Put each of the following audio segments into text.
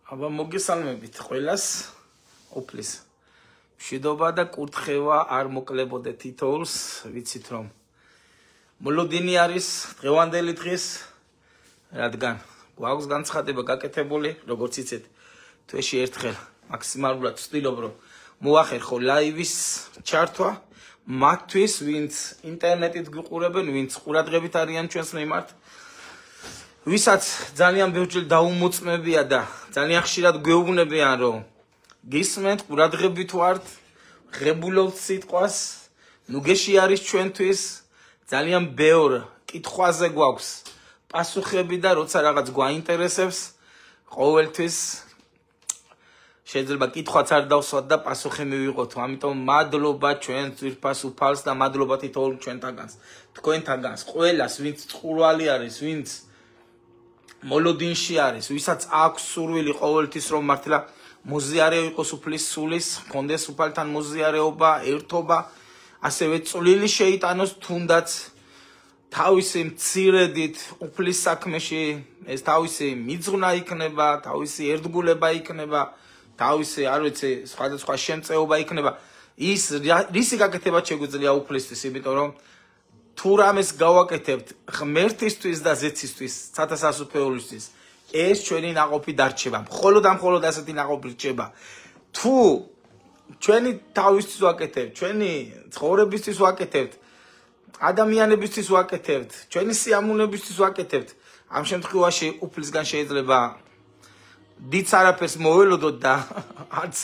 აბა მოგესალმებით ყველას, ოფლის. მშვიდობა და კურთხევა არ მოკლებოდეთ თითოეულს, ვიცით რომ მოლოდინი არის დღევანდელი დღის, რადგან გვაქვს განცხადება გაკეთებული, როგორც იცით, თვეში ერთხელ მაქსიმალურად ვცდილობ რომ მოახერხო ლაივის ჩართვა მათთვის, ვინც ინტერნეტით გვიყურებენ, ვინც ყურადღებით არიან ჩვენს მიმართ. ვისაც ძალიან ბევრჯერ დაუმოწმებია და ძალიან ხშირად გვეუბნებიან რომ გისმენთ, ყურადღებით ვართ, ღებულობთ სიტყვას, ნუგეში არის ჩვენთვის, ძალიან ბევრ კითხვაზე გვაქვს პასუხები და როცა რაღაც გვაინტერესებს, ყოველთვის შეიძლება კითხვაც არ დავსვათ და პასუხი მივიღოთ. ამიტომ მადლობა ჩვენ ძვირფას უფალს და მადლობა თითოეულ თქვენთაგანს, ყველას, ვინც წყურვალი არის, ვინც მოლოდინში არის, ვისაც აქვს სურვილი ყოველთვის რომ მართლა მოზიარე იყოს უფლის სულის, კონდეს უფალთან მოზიარეობა, ერთობა, ასევე წვლილი შეიტანოს თუნდაც თავისი მცირედით უფლის საქმეში, ეს თავისი მიძღვნა იქნება, თავისი ერთგულება იქნება, თავისი, არ ვიცი, სხვადასხვა შემწეობა იქნება. ის რისი გაკეთება შეგვიძლია უფლისთვის, იმიტომ რომ თუ რამეს გავაკეთებთ ღმერთისთვის და ზეცისთვის, სათასასუფეულისთვის, ეს ჩვენი ნაყოფი დარჩება. მხოლოდ ასეთი ნაყოფი რჩება. თუ ჩვენი თავისთვის ვაკეთებთ, ჩვენი ცხოვრებისთვის ვაკეთებთ, ადამიანებისთვის ვაკეთებთ, ჩვენი სიამოვნებისთვის ვაკეთებთ, ამ შემთხვევაში უფლისგან შეიძლება დიდ არაფერს მოველოდოთ და არც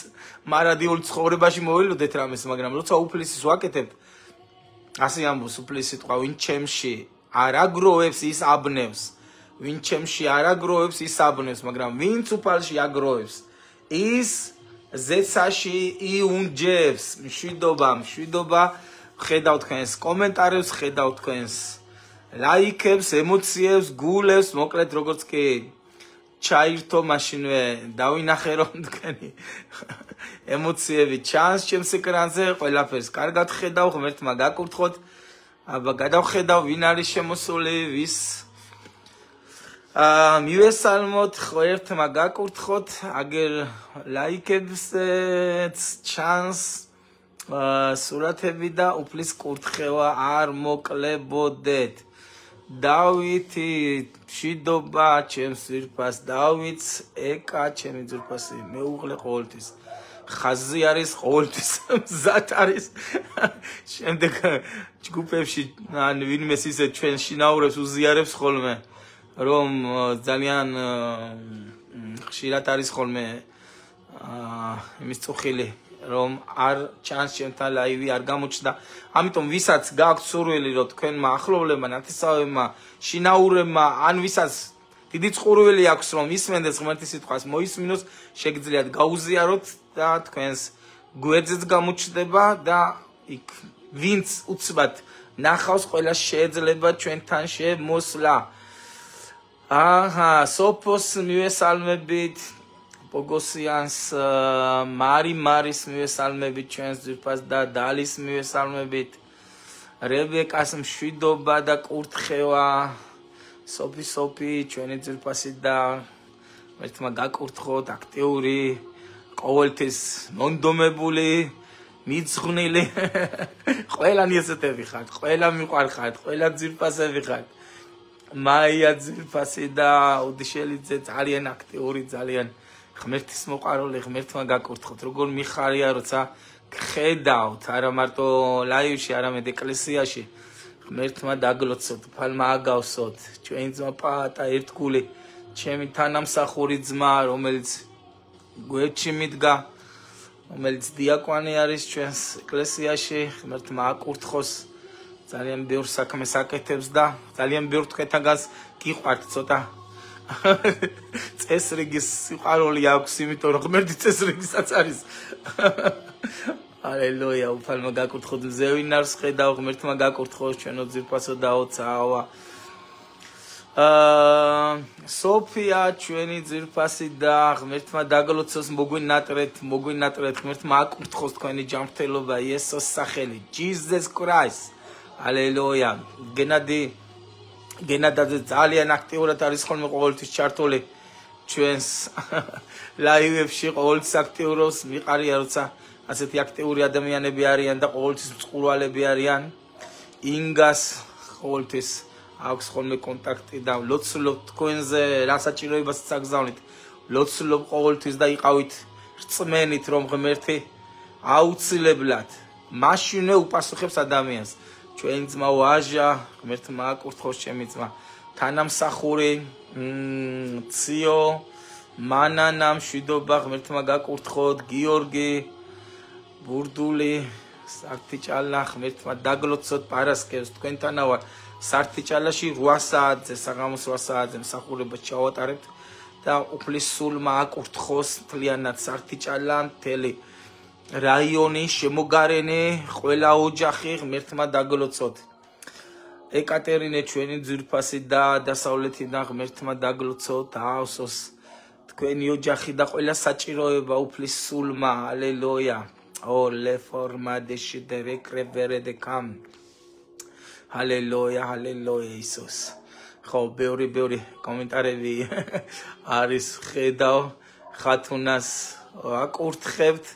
მარადიულ ცხოვრებაში მოველოდეთ რამეს, მაგრამ როცა უფლისის ვაკეთებთ, ასე ამბობს უფლის სიტყვა, ვინ ჩემში არ აგროვებს, ის აბნევს. ვინ ჩემში არ აგროვებს, ის აბნევს, მაგრამ ვინც უფალში აგროვებს, ის ზეცაში იუნჯებს. მშვიდობა, ხედავ თქვენს კომენტარებს, ხედავ თქვენს ლაიქებს, ემოციებს, გულებს, მოკლედ როგორც კი ჩაირთო, მაშინვე დავინახე რომ თქვენი ემოციები ჩანს ჩემს ეკრანზე, ყველაფერს კარგად ხედავ, ღმერთმა გაკურთხოთ, აბა გადავხედავ ვინ არის შემოსული, ვის მივესალმოთ, ღმერთმა გაკურთხოთ, აგერ ლაიქებსაც ჩანს სურათები და უფლის კურთხევა არ მოკლებოდეთ. დავითი, მშვიდობა, ჩემს ძვირფას დავითს, ეკა, ჩემი ძვირფასი, მეუღლე ყოველთვის. ხაზი არის ყოველთვის მზად არის. შემდეგ ჯგუფებში ან ვინმეს ისე ჩვენ შინაურებს უზიარებს ხოლმე, რომ ძალიან ხშირად არის ხოლმე იმის წუხილი, რომ არ ჩანს ჩემთან ლაივი, არ გამოჩნდა. ამიტომ ვისაც გააქვთ სურვილი, რომ თქვენმა ახლობლებმა, ნათესავებმა, შინაურებმა, ან ვისაც დიდი წყურვილი აქვს, რომ ისმენდეს ღმერთის სიტყვას, მოისმინოს, შეგიძლიათ გაუზიაროთ და თქვენს გვერდზეც გამოჩნდება და იქ ვინც უცბად ნახავს, ყველას შეიძლება ჩვენთან შემოსვლა. სოფოს მივესალმებით, ბოგოსიანს, მარის მივესალმებით, ჩვენს ძვირფას და დალის მივესალმებით, რებეკას მშვიდობა და კურთხევა, სოფი, ჩვენი ძვირფასი და ერთმა გაკურთხოთ, აქტიური, ყოველთვის მონდომებული, მიძღვნილი, ყველანი ესეთები ხართ, ყველა მიყვარხართ, ყველა ძვირფასები ხართ. მაია ძვირფასი და უდიშელიძე ძალიან აქტიური, ძალიან ღმერთის მოყვარული, ღმერთმა გაკურთხოთ. როგორ მიხარია, როცა გხედავთ, არა მარტო ლაივში, არამედ ეკლესიაში, ღმერთმა დაგლოცოთ, უფალმა აგავსოთ, ჩვენი ძმა პაატა ერთგული, ჩემი თანამსახური ძმა, რომელიც გვერდში მიდგა, რომელიც დიაკვანი არის ჩვენს ეკლესიაში, ღმერთმა აკურთხოს, ძალიან ბევრ საქმეს აკეთებს და ძალიან ბევრ თქვენთაგანს გიყვართ ცოტა. წესრიგის სიყვარული აქვს, იმიტომ რომ ღმერთი წესრიგისაც არის. ალელუია, უფალმა გაკურთხოთ, მზევინარს ხედავ, ღმერთმა გაკურთხოს, ჩვენო ძვირფასო დაოცავა. სოფია, ჩვენი ძვირფასი და ღმერთმა დაგლოცოს, მოგვინატრეთ, ღმერთმა აკურთხოს თქვენი ჯანმრთელობა იესოს სახელი, Jesus Christ. ალელუია. გენადაძე ძალიან აქტიურად არის ხოლმე ყოველთვის ჩართული ჩვენს ლაივებში ყოველთვის აქტიურობს, მიყარია როცა ასეთი აქტიური ადამიანები არიან და ყოველთვის მწყურვალები არიან. ინგას ყოველთვის აქვს ხოლმე კონტაქტი და ლოცულობ თქვენზე რა საჭიროებასაც აგზავნით. ლოცულობ ყოველთვის და იყავით რწმენით რომ ღმერთი აუცილებლად მაშინვე უპასუხებს ადამიანს. ჩვენი ძმა ვაჟა, ღმერთმა აკურთხოს ჩემი ძმა, თანამსახური ციო, მანანა, მშვიდობა, ღმერთმა გაკურთხოთ, გიორგი, ბურდული, სარტიჭალა, ღმერთმა დაგლოცოთ პარასკევს თქვენთანა ვარ. სარტიჭალაში 8 საათზე, საღამოს 8 საათზე მსახურებას ჩავატარებთ და უფლის სულმა აკურთხოს მთლიანად სარტიჭალა, მთელი რაიონი, შემოგარენი, ყველა ოჯახი ღმერთმა დაგლოცოთ. ეკატერინე ჩვენი ძვირფასი და დასავლეთიდან ღმერთმა დაგლოცოთ, აავსოს თქვენი ოჯახი და ყველა საჭიროება უფლის სულმა. ალელუია. Oh, le forma de shidere crevere de cam. Hallelujah, hallelujah, Jesus. ხო, ბევრი კომენტარები არის ხედავ, ხათუნას აკურთხებთ,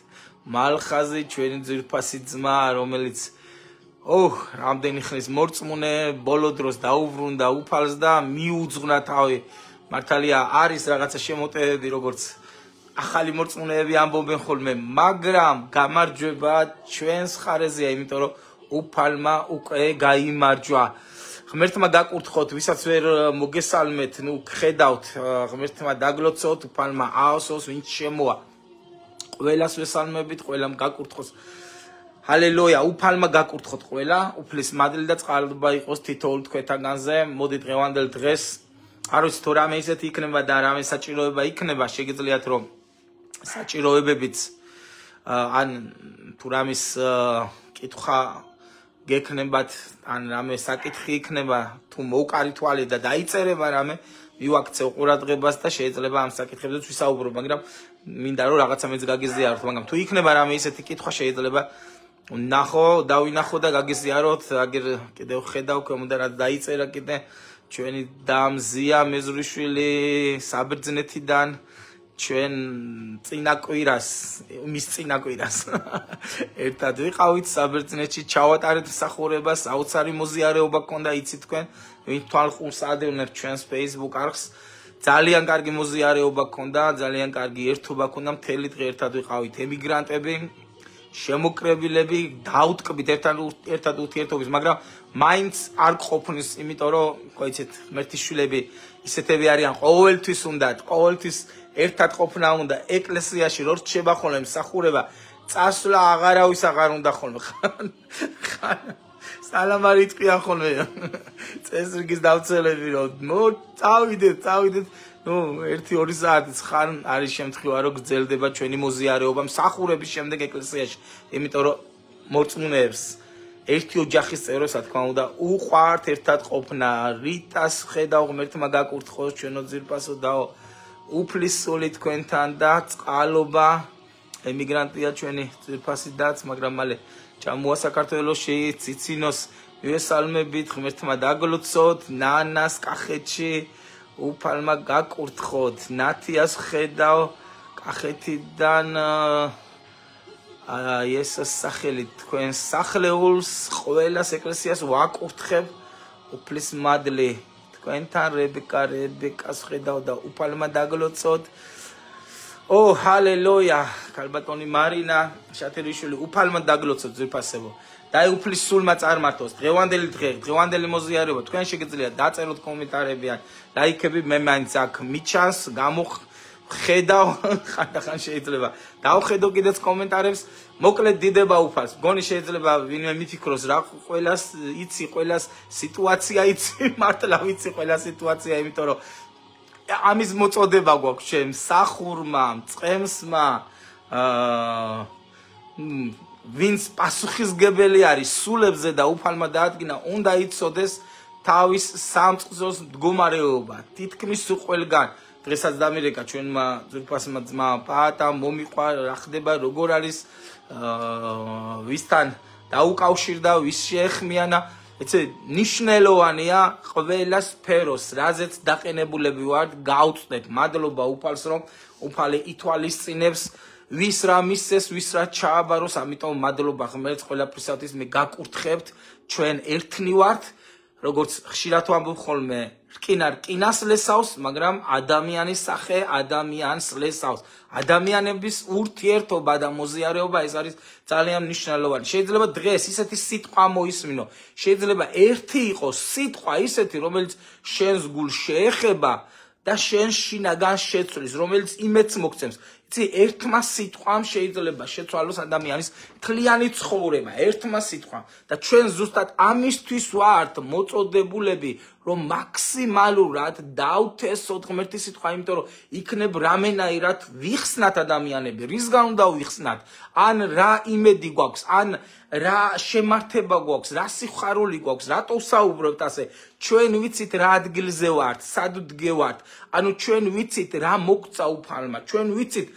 მალხაზი ჩვენი ძვირფასი ძმა, რომელიც რამდენი ხნის მორწმუნე, ბოლო დროს დაუბრუნდა უფალს და მიუძღვნა თავი. მართალია არის რაღაცა შემოტევები, როგორც ახალი მორწმუნეები ამბობენ ხოლმე, მაგრამ გამარჯვება ჩვენს ხარეზეა, იმიტომ რომ უფალმა უკვე გაიმარჯვა. ღმერთმა გაკურთხოთ, ვისაც ვერ მოგესალმეთ, ხედავთ, ღმერთმა დაგლოცოთ, უფალმა აავსოს, ვინც შემოა. ყველას ვესალმებით, ყველამ გაკურთხოს. ჰალელუია, უფალმა გაკურთხოთ ყველა, უფლის მადლი და წყალობა იყოს თითოეულ თქვენთაგანზე. მოდით დღევანდელ დღეს, არ ვიცი თუ რამე ისეთი იქნება და რამე საჭიროება იქნება, შეგიძლიათ რომ საჭიროებებიც ან თუ რამის კითხვა გექნებათ, ან რამე საკითხი იქნება, თუ მოუკარი თვალი და დაიწერება რამე, მივაქცევ ყურადღებას და შეიძლება ამ საკითხებზეც ვისაუბროთ, მაგრამ მინდა რომ რაღაცა მეც გაგიზიაროთ, მაგრამ თუ იქნება რამე ისეთი კითხვა შეიძლება დავინახო და გაგიზიაროთ, აგერ კიდევ ხედავ ქვემოთ რაც დაიწერა კიდე ჩვენი დამზია მეზრიშვილი საბერძნეთიდან ჩვენ მის წინაკვირას ერთად ვიყავით საბერძნეთში, ჩავატარეთ მსახურებას, საოცარი მოზიარეობა გქონდა, იცით თქვენ, ვინ თვალყურს ადევნებთ ჩვენს Facebook არხს, ძალიან კარგი მოზიარეობა გქონდა, ძალიან კარგი ერთობა გქონდა, მთელი დღე ერთად ვიყავით ემიგრანტები, შემოკრებილები, დავტკბით ერთად ურთიერთობის, მაგრამ მაინც არ გყოფნის, იმიტომ რომ, იცით, ღმერთის შვილები ისეთები არიან, ყოველთვის უნდათ, ყოველთვის ერთად ყოფნა უნდა, ეკლესიაში რო რჩება ხოლმე მსახურება, წასვლა აღარავის აღარ უნდა ხოლმე. სალამარი იტყვიან ხოლმე. წესრიგის დავცელები რომ წავიდეთ, 1-2 საათიც ხან არის შემთხვევა რომ გრძელდება ჩვენი მოზიარეობა მსახურების შემდეგ ეკლესიაში, იმიტომ რომ მორწმუნეებს ერთი ოჯახის წევრებს, რა თქმა უნდა, უყვართ ერთად ყოფნა. რიტას ხედავ, ღმერთმა გაკურთხოს, ჩვენო ძვირფასო დაო, უფლის სული თქვენთან და წყალობა, ემიგრანტია ჩვენი ძვირფასი დაც, მაგრამ მალე ჩამოა საქართველოში, ციცინოს მივესალმებით, ღმერთმა დაგლოცოთ, ნანას კახეთში, უფალმა გაკურთხოთ, ნათიას ხედავ, კახეთიდან იესოს სახელით თქვენ სახლეულს, ყველას ეკლესიას ვაკურთხებ, უფლის მადლი თქვენთან, რებეკას ხედავ და უფალმა დაგლოცოთ. ჰალელუია, ქალბატონი მარინა შათერიშვილი, უფალმა დაგლოცოთ ძვირფასებო. და უფლის სულმა წარმართოს. დღევანდელი დღე, დღევანდელი მოზიარეობა, თქვენ შეგიძლიათ დაწეროთ კომენტარები ან ლაიქები, მე მაინც აქ მიჩანს, ხედავ, ხანდახან შეიძლება დავხედო კიდეც კომენტარებს, მოკლედ დიდება უფალს. მგონი შეიძლება ვინმე მიფიქროს რა ყველას იცი, ყველას სიტუაცია იცი, მართლა ვიცი ყველა სიტუაცია, იმიტომ რომ ამის მოწოდება გვაქვს ჩემ მსახურმა, მწყემსმა, ვინც პასუხისგებელი არის სულებზე და უფალმა დაადგინა, უნდა იცოდეს თავის სამწყსოს მდგომარეობა, თითქმის ყველგან. დღესაც დამირეკა ჩვენმა ძვირფასმა ძმა პაატა, მომიყვა რა ხდება, როგორ არის, ვისთან დაუკავშირდა, ვის შეეხმიანა, იცი ნიშნელოვანია ყველა სფეროს რაზეც დაყენებულები ვართ გავწვდეთ მადლობა უფალს რომ უფალი ითვალისწინებს ვის რა მისცეს ვის რა ჩააბაროს ამიტომ მადლობა ღმერთს ყველაფრისათვის მე გაკურთხებთ ჩვენ ერთნი ვართ როგორც ხშირად ვამბობ ხოლმე რკინა რკინას ლესავს მაგრამ ადამიანის სახე ადამიანს ლესავს ადამიანების ურთიერთობა და მოზიარეობა ეს არის ძალიან მნიშვნელოვანი შეიძლება დღეს ისეთი სიტყვა მოისმინო შეიძლება ერთი იყოს სიტყვა ისეთი რომელიც შენს გულს შეეხება და შენ შინაგან შეცვლის რომელიც იმედს მოგცემს იცი ერთმა სიტყვამ შეიძლება შეცვალოს ადამიანის მთლიანი ცხოვრება ერთმა სიტყვამ და ჩვენ ზუსტად ამისთვის ვართ მოწოდებულები რომ მაქსიმალურად დავთესოთ ღმერთის სიტყვა იმიტომ რომ იქნებ რამენაირად ვიხსნათ ადამიანები რისგან უნდა ვიხსნათ ან რა იმედი გვაქვს ან რა შემართება გვაქვს რა სიხარული გვაქვს რატო ვსაუბრობთ ასე ჩვენ ვიცით რა ადგილზე ვართ სად ვდგევართ ანუ ჩვენ ვიცით რა მოგწა უფალმა ჩვენ ვიცით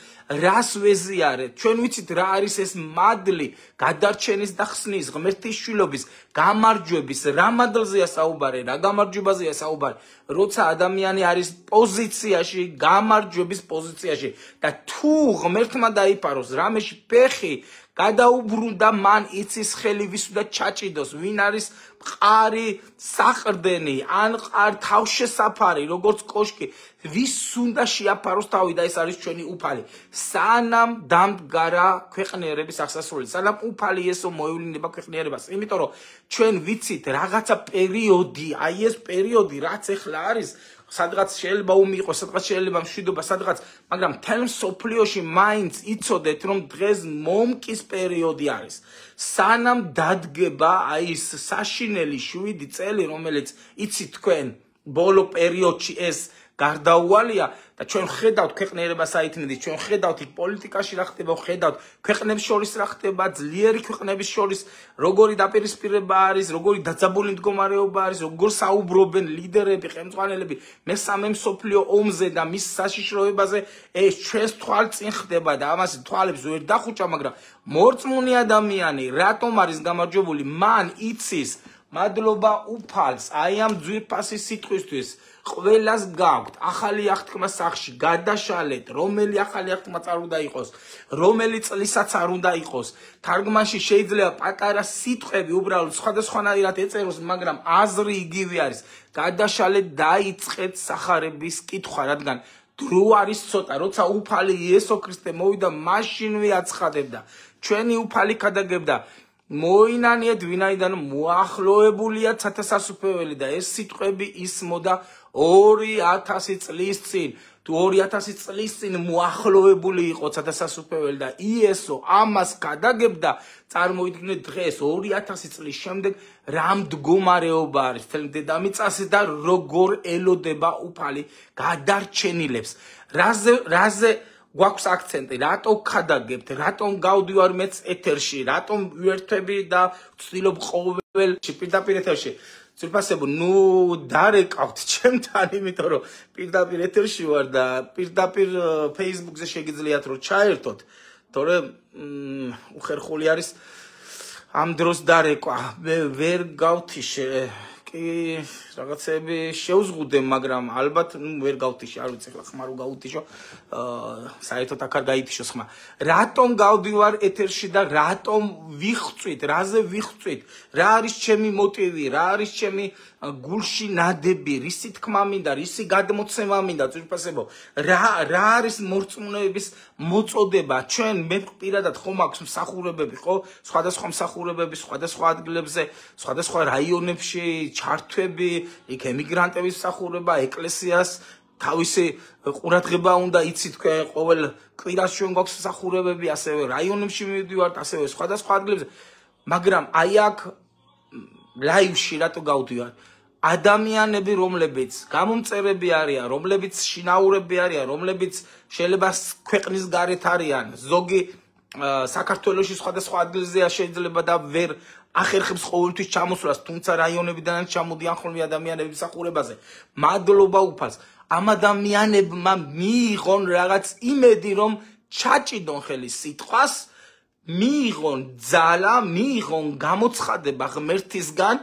რას ვეზიარეთ ჩვენ ვიცით რა არის ეს მადლი გადარჩენის და ხსნის ღმერთის შვილობის გამარჯვების რა მადლზეა საუბარი რა გამარჯვებაზეა საუბარი როცა ადამიანი არის პოზიციაში გამარჯვების პოზიციაში და თუ ღმერთმა დაიფაროს რამეში ფეხი გადაუბრუნდა მან იცის ხელი ვისუდა ჩაჭიდოს ვინ არის მყარი საყრდენი ან თავშესაფარი როგორც კოშკი ვის უნდა შეაფაროს თავი და ეს არის ჩვენი უფალი სანამ დამდგარა ქვეყნიერების აღსასრული სანამ უფალი ესო მოევლინება ქვეყნიერებას იმიტომ რომ ჩვენ ვიცით რაღაცა პერიოდი აი ეს პერიოდი რაც ეხლა არის სადღაც შეიძლება ომი იყოს სადღაც შეიძლება მშვიდობა სადღაც მაგრამ მთელ სოფლიოში მაინც იცოდეთ რომ დღეს მომკის პერიოდი არის სანამ დადგება აი ეს საშინელი 7 წელი რომელიც იცით თქვენ ბოლო პერიოდში ეს გარდაუვალია და ჩვენ ხედავთ ქვეყნიერებას აითმიდის ჩვენ ხედავთ იქ პოლიტიკაში რა ხდება ხედავთ ქვეყნებს შორის რა ხდება ძლიერი ქვეყნების შორის როგორი დაპირისპირება არის როგორი დაძაბული მდგომარეობა არის როგორ საუბრობენ ლიდერები ხელმძღვანელები მესამე მსოფლიო ომზე და მის საშიშროებაზე ეს ჩვენს თვალწინ ხდება და ამას თვალებს ვერ დახუჭა მაგრამ მორწმუნე ადამიანი რატომ არის გამარჯვებული მან იცის მადლობა უფალს აი ამ ძვირფასი სიტყვისთვის ყველას გაქვთ ახალი აღთქმა სახში გადაშალეთ რომელი ახალი აღთქმაც არ უნდა იყოს რომელი წლისაც არ უნდა იყოს თარგმანში შეიძლება პატარა სიტყვები უბრალოდ სხვადასხვანაირად ეწეროს მაგრამ აზრი იგივე არის გადაშალეთ დაიწყეთ სახარების კითხვა რადგან დრო არის ცოტა როცა უფალი იესო ქრისტე მოვიდა მაშინვე აცხადებდა ჩვენი უფალი გადაგებდა მოინანიეთ ვინაიდან მოახლოებულია ცათასასუფეველი და ეს სიტყვები ისმოდა 2000 წლის წინ თუ 2000 წლის წინ მოახლოებული იყო ცათასასუფეველი და იესო ამას გადაგებდა წარმოიდგინეთ დღეს 2000 წლის შემდეგ რა მდგომარეობა არის თელ დედამიწაზე და როგორ ელოდება უფალი გადარჩენილებს რაზე გვაქვს აქცენტი რატო ხადაგებთ რატომ გავდივარ მეც ეთერში რატომ ვერთები და ვცდილობ ყოველში პირდაპირ ეთერში ძვირფასებო ნუ დარეკავთ ჩემთან იმიტომ რომ პირდაპირ ეთერში ვარ და პირდაპირ Facebook-ზე შეგიძლიათ რომ ჩაერთოთ თორემ უხერხული არის ამ დროს დარეკვა მე ვერ გავთიშე კი რაღაცები შევზღუდე მაგრამ ალბათ ვერ გავთიშე არ ვიცი ახლა ხმა რო გავუთიშო საერთოდ აქ არ გაითიშოს ხმა რატომ გავდივარ ეთერში და რატომ ვიხწვით რაზე ვიხწვით რა არის ჩემი მოტივი რა არის ჩემი გულში ნადები რისი თქმა მინდა რისი გადმოცემა მინდა ძვირფასებო რა არის მორწმუნეების მოწოდება ჩვენ მე პირადად ხომ აქვს მსახურებები ხო სხვადასხვა მსახურებები სხვადასხვა ადგილებზე სხვადასხვა რაიონებში ჩართვები იქ ემიგრანტების მსახურება ეკლესიას თავისი ყურადღება უნდა იცით თქვენ ყოველ კვირას ჩვენ გვაქვს მსახურებები ასევე რაიონებში მივდივართ ასევე სხვადასხვა ადგილებზე მაგრამ აი აქ ლაივში რატო გავდივარ ადამიანები რომლებიც გამომწერები არიან რომლებიც შინაურები არიან რომლებიც შეიძლება ქვეყნის გარეთ არიან ზოგი საქართველოში სხვადასხვა ადგილზეა შეიძლება და ვერ ახერხებს ყოველთვის ჩამოსვლას თუმცა რაიონებიდან ჩამოდიან ხოლმე ადამიანები მსახურებაზე მადლობა უფალს ამ ადამიანებმა მიიღონ რაღაც იმედი რომ ჩაჭიდონ ხელი სიტყვას მიიღონ ძალა მიიღონ გამოცხადება ღმერთისგან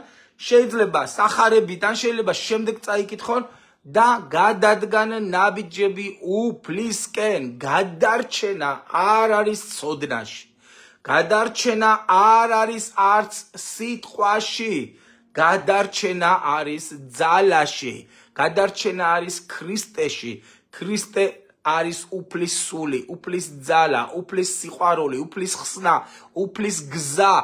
შეიძლება სახარებიდან შეიძლება შემდეგ წაიკითხონ და გადადგან ნაბიჯები უფლისკენ. გადარჩენა არ არის ცოდნაში. გადარჩენა არ არის არც სიტყვაში. გადარჩენა არის ძალაში. გადარჩენა არის ქრისტეში. ქრისტე არის უფლის სული, უფლის ძალა, უფლის სიყვარული, უფლის ხსნა, უფლის გზა.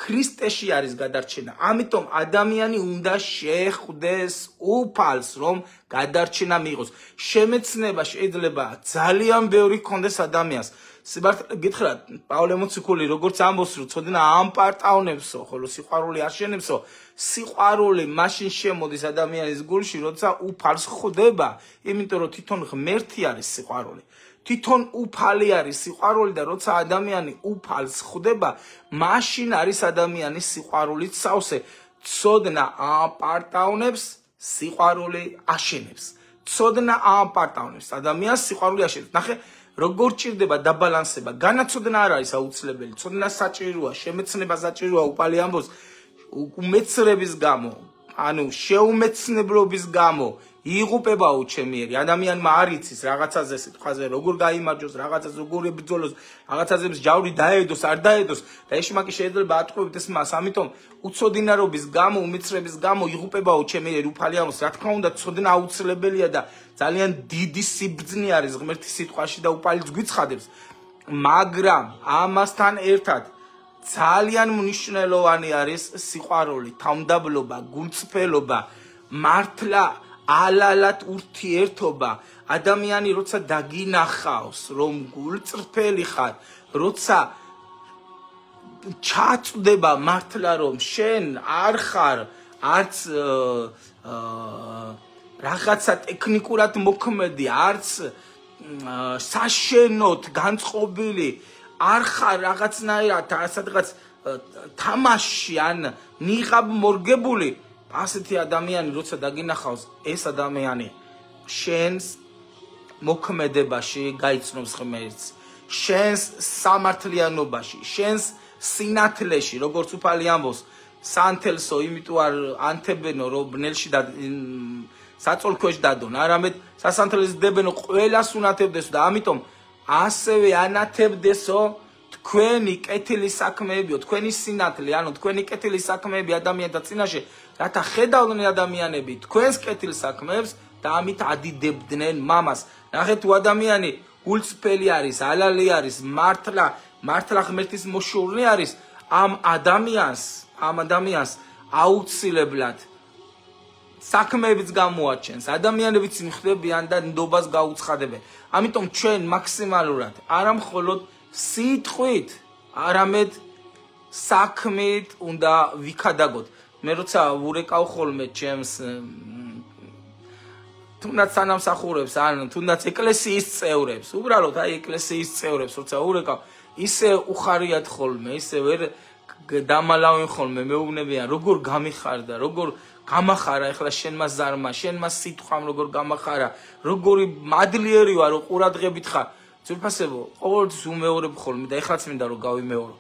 ქრისტეში არის გადარჩენა. ამიტომ ადამიანი უნდა შეხვდეს უფალს, რომ გადარჩენა მიიღოს. შემეცნება შეიძლება ძალიან ბევრი ჰქონდეს ადამიანს. სიბართლე გითხრათ, პავლე მოციქული როგორც ამბობს, რომ ცოდნა ამპარტავნებსო, ხოლო სიყვარული არ შენებსო. სიყვარული მაშინ შემოდის ადამიანის გულში, როცა უფალს ხვდება, იმიტომ რომ თვითონ ღმერთი არის სიყვარული. თვითონ უფალი არის სიყვარული და როცა ადამიანი უფალს ხვდება, მაშინ არის ადამიანის სიყვარულით სავსე. ცოდნა ამპარტავნებს, სიყვარული აშენებს. ცოდნა ამპარტავნებს, ადამიანს სიყვარული აშენებს. ნახე, როგორ ჭირდება დაბალანსება. განაცოდნა არ არის აუცილებელი. ცოდნა საჭიროა, შემეცნება საჭიროა, უფალი ამბობს, უმეცრების გამო, ანუ შეუმეცნებლობის გამო იღუპებაო ჩემიერი. ადამიანმა არ იცის რაღაცაზე სიტყვაზე როგორ გაიმარჯოს, რაღაცას როგორ ებრძოლოს, რაღაცაზე ჯავრი დაედოს, არ დაედოს და ეშმაკი შეიძლება ატყუებდეს ეს მას. ამიტომ უცოდინარობის გამო, უმეცრების გამო იღუპებაო ჩემიერი. უფალი ამბობს, რა თქმა უნდა, ცოდნა აუცილებელია და ძალიან დიდი სიბრძნე არის ღმერთის სიტყვაში და უფალიც გვიცხადებს. მაგრამ ამასთან ერთად ძალიან მნიშვნელოვანი არის სიყვარული, თავმდაბლობა, გულწრფელობა, მართლა ალალად ურთიერთობა. ადამიანი როცა დაგინახავს, რომ გულწრფელი ხარ, როცა ჩაწვდება მართლა რომ შენ არ ხარ არც რაღაცა ტექნიკურად მოქმედი, არც საშენოდ განწყობილი, არ ხარ რაღაცნაირად სადღაც თამაში ან ნიღაბ მორგებული. ასეთი ადამიანი როცა დაგინახავს, ეს ადამიანი შენს მოქმედებაში გაიცნობს ღმერთს, შენს სამართლიანობაში, შენს სინათლეში, როგორც უფალი ამბობს, სანთელსო იმიტომ არ ანთებენო, რომ ბნელში და საწოლქვეშ დადონ, არამედ სასანთლეს დებენო, ყველას უნათებდესო და ამიტომ ასევე ანათებდესო თქვენი კეთილი საქმეებიო, თქვენი სინათლე, ანუ თქვენი კეთილი საქმეები ადამიანთა წინაშე, რათა ხედავდნენ ადამიანები თქვენს კეთილ საქმეებს და ამით ადიდებდნენ მამას. ნახეთ, თუ ადამიანი გულწრფელი არის, ალალი არის, მართლა ღმერთის მოშურნე არის, ამ ადამიანს აუცილებლად საქმეებიც გამოაჩენს, ადამიანებიც იმხდებიან და ნდობას გაუცხადებენ. ამიტომ ჩვენ მაქსიმალურად არა მხოლოდ სიტყვით, არამედ საქმით უნდა ვიქადაგოთ. მე როცა ვურეკავ ხოლმე ჩემს თუნდაც თანამსახურებს, ან თუნდაც ეკლესიის წევრებს, უბრალოდ აი ეკლესიის წევრებს როცა ვურეკავ, ისე უხარიათ ხოლმე, ისე ვერ დამალავენ ხოლმე, მეუბნებიან, როგორ გამიხარდა, როგორ გამახარა ეხლა შენმა ზარმა, შენმა სიტყვამ როგორ გამახარა, როგორი მადლიერი ვარ, ყურადღებით ხარ. ძვირფასებო, ყოველთვის უმეორებ ხოლმე და ეხლაც მინდა რომ გავიმეორო.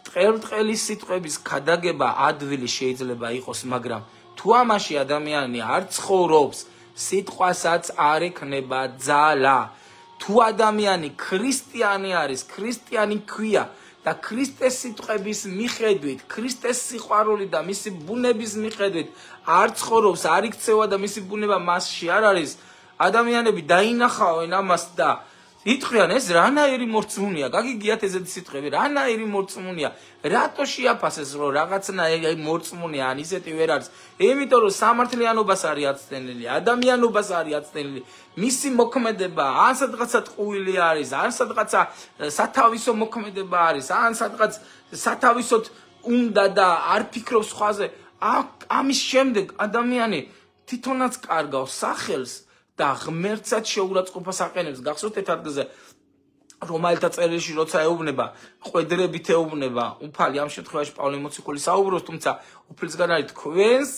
ტყელტყელი სიტყვების ქადაგება ადვილი შეიძლება იყოს, მაგრამ თუ ამაში ადამიანი არ ცხოვრობს, სიტყვასაც არ ექნება ძალა. თუ ადამიანი ქრისტიანი არის, ქრისტიანი ქვია და ქრისტეს სიტყვების მიხედვით, ქრისტეს სიყვარული და მისი ბუნების მიხედვით არ ცხოვრობს, არ იქცევა და მისი ბუნება მასში არ არის, ადამიანები დაინახავენ ამას და იტყვიან, ეს რანაირი მორწმუნეა, გაგიგიათ ესეთი სიტყვები, რანაირი მორწმუნეა, რატო შეაფასეს, რომ რაღაცნაირი მორწმუნეა, ან ისეთი ვერ არის, იმიტომ რომ სამართლიანობას არის აცდენილი, ადამიანობას არის აცდენილი, მისი მოქმედება, ან სადღაცა ტყუილი არის, ან სადღაცა სათავისო მოქმედება არის, ან სადღაც სათავისოდ უნდა და არ ფიქრობს სხვაზე, ამის შემდეგ ადამიანი თვითონაც კარგავს სახელს და ღმერთსაც შეურაცხყოფას აყენებს. გახსოვთ ერთ ადგილზე რომელთა წერილში როცა ეუბნება, ყვედრებით ეუბნება, უფალი ამ შემთხვევაში პავლე მოციქული საუბრობს, თუმცა უფლისგან არის თქვენს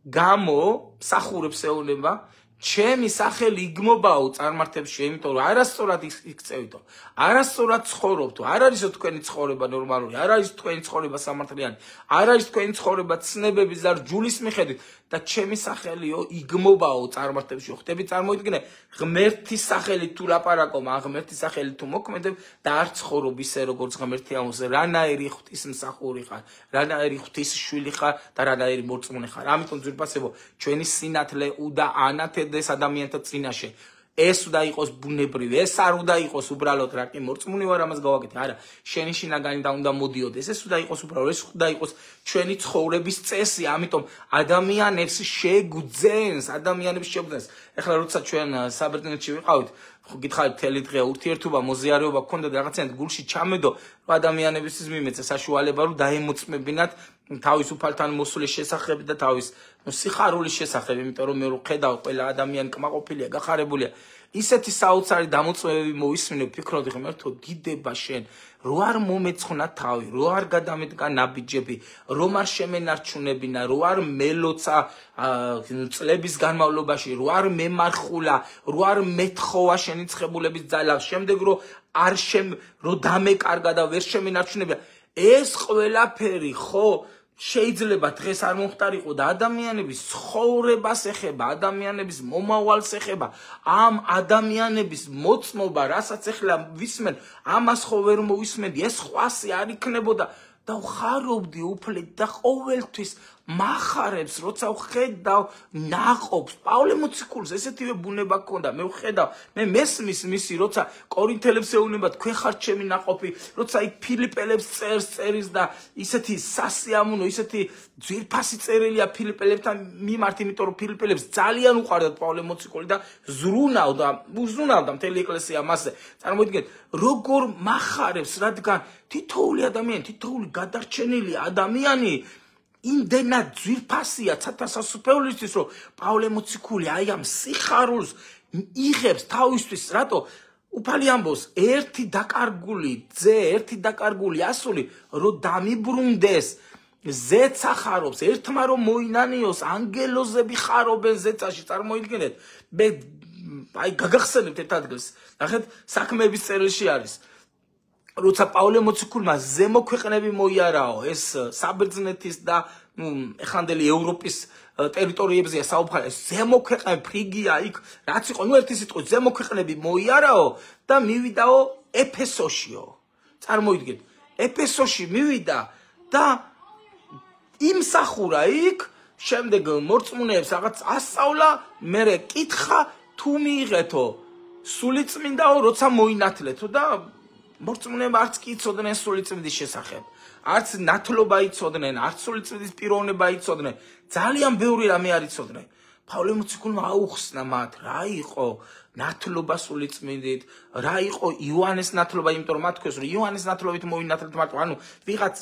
გამო მსახურებს ეუბნება, ჩემი სახელი იგმობაო წარმართებში, იმიტომ რომ არასწორად იქცევითო, არასწორად ცხოვრობთო, არ არისო თქვენი ცხოვრება ნორმალური, არ არის თქვენი ცხოვრება სამართლიანი, არ არის თქვენი ცხოვრება ცნებების და რჯულის მიხედვით და ჩემი სახელიო იგმობაო წარმართებში. ხტები წარმოიდგინე, ღმერთის სახელით თუ ლაპარაკო, მაგ ღმერთის სახელით თუ მოქმედებ და არ ცხოვრობ ისე როგორც ღმერთი ამბობს, რანაირი ღვთისმსახური ხარ, რანაირი ღვთისშვილი ხარ და რანაირი მორწმუნე ხარ. ამიტომ ძვირფასებო, ჩვენი სინათლე უნდა ანათებდეს ადამიანთა წინაშე. ეს უნდა იყოს ბუნებრივი, ეს არ უნდა იყოს უბრალოდ რა კი მორწმუნე ვარ ამას გავაკეთე. არა, შენი შინაგანი და უნდა მოდიოდეს. ეს უნდა იყოს უბრალოდ, ეს უნდა იყოს ჩვენი ცხოვრების წესი. ამიტომ ადამიანებს შეგვძენს, ეხლა როცა ჩვენ საბერძნეთში ვიყავით, გითხარით მთელი დღე ურთიერთობა, მოზიარეობა გქონდა და რაღაცნაირად გულში ჩამედო, რომ ადამიანებისთვის მიმეცა საშუალება, რომ დაემოწმებინათ თავის უფალთან მოსulis შესახებ და თავის სიხარულის შესახებ, იმიტომ რომ მე რო ხედავ ყველა ადამიანი კმაყოფილია, გახარებულია. ისეთი საოცარი დამოწმებები მოვისმინე, ვფიქრობდი ღმერთო, დიდება შენ, რო არ მომეცხნა თავი, რო არ გადამედგა ნაბიჯები, რომ არ შემენარჩუნებინა, რო არ მელოცა წლების განმავლობაში, რო არ მემარხულა, რო არ მეთხოვა შენი ცხებულების ძალა, შემდეგ რო დამეკარგა და ვერ შემენარჩუნებია. ეს ყველაფერი ხო შეიძლება დღეს არ მომხდარიყო და ადამიანების ცხოვრებას ეხება, ადამიანების მომავალს ეხება, ამ ადამიანების მოწმობა, რასაც ეხლა ვისმენ, ამას ხო ვერ მოვისმენდი, ეს ხვასი არ იქნებოდა და ვხარობდი უფლით და ყოველთვის მახარებს, როცა ვხედავ ნაყოფს, პავლე მოციქულს ესეთივე ბუნება ჰქონდა, მე ვხედავ, მე მესმის მისი, როცა კორინთელებს ეუბნება, თქვენ ხართ ჩემი ნაყოფი, როცა იქ ფილიპელებს წერის და ისეთი სასიამოვნო, ისეთი ძვირფასი წერილია ფილიპელებთან მიმართ, იმიტომ რომ ფილიპელებს ძალიან უყვარდათ პავლე მოციქული და უზრუნავდა მთელი ეკლესია მასზე. წარმოიდგინეთ, როგორ მახარებს, რადგან თითოეული ადამიანი, თითოეული გადარჩენილი ადამიანი იმდენად ძვირფასია ცათასასუფევლისთვის, რომ პავლე მოციქული აი ამ სიხარულს იღებს თავისთვის, რატო უფალი ამბობს, ერთი დაკარგული ძე, ერთი დაკარგული ასული, რომ დამიბრუნდეს, ზეც ახარობს, ერთმა რომ მოინანიოს, ანგელოზები ხარობენ ზეცაში, წარმოიდგინეთ, მე აი გაგახსენებთ ერთ ადგილს, ნახეთ, საქმეების წერილში არის. როცა პავლე მოციქულმა ზემოქვეყნები მოიარაო, ეს საბერძნეთის და ეხანდელი ევროპის ტერიტორიებზეა საუბარი, ზემოქვეყნები ფრიგია იქ, რაც იყო, ერთი სიტყვით ზემოქვეყნები მოიარაო და მივიდაო ეფესოშიო. წარმოიდგინეთ, ეფესოში მივიდა და იმსახურა იქ, შემდეგ მორწმუნეებს რაღაც ასწავლა, მერე კითხა თუ მიიღეთო სულიწმინდაო, როცა მოინათლეთო და მორწმუნეები არც კი იცოდნენ სულიწმინდის შესახებ, არც ნათლობა იცოდნენ, არც სულიწმინდის პიროვნება იცოდნენ, ძალიან ბევრი რამე არ იცოდნენ. პავლე მოციქულმა აუხსნა მათ, რა იყო ნათლობა სულიწმინდით, რა იყო იოანეს ნათლობა, იმიტომ რომ მათ თქვეს, რომ იოანეს ნათლობით მოინათლეთ მარტო, ანუ ვიღაც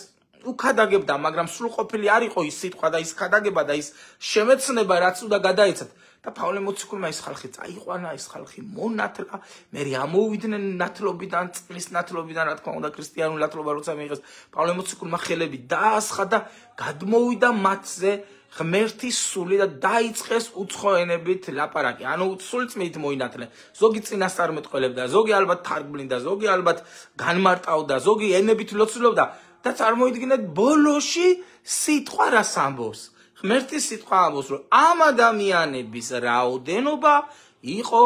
უკადაგებდა, მაგრამ სრულყოფილი არ იყო ის სიტყვა და ის ქადაგება და ის შემეცნება, რაც უნდა გადაეცათ. და პავლე მოციქულმა ეს ხალხი წაიყვანა, ეს ხალხი მონათლა, მერე ამოვიდნენ ნათლობიდან, წყლის ნათლობიდან, რა თქმა უნდა, ქრისტიანული ნათლობა როცა მიიღეს, პავლე მოციქულმა ხელები დაასხა და გადმოვიდა მათზე ღმერთის სული და დაიწყეს უცხო ენებით ლაპარაკი. ანუ სულწმიდით მოინათლე. ზოგი წინასწარმეტყველებდა, ზოგი ალბათ თარგმნიდა, ზოგი ალბათ განმარტავდა, ზოგი ენებით ლოცულობდა და წარმოიდგინეთ ბოლოში სიტყვა რას ამბობს. ღმერთის სიტყვა ამბობს, რომ ამ ადამიანების რაოდენობა იყო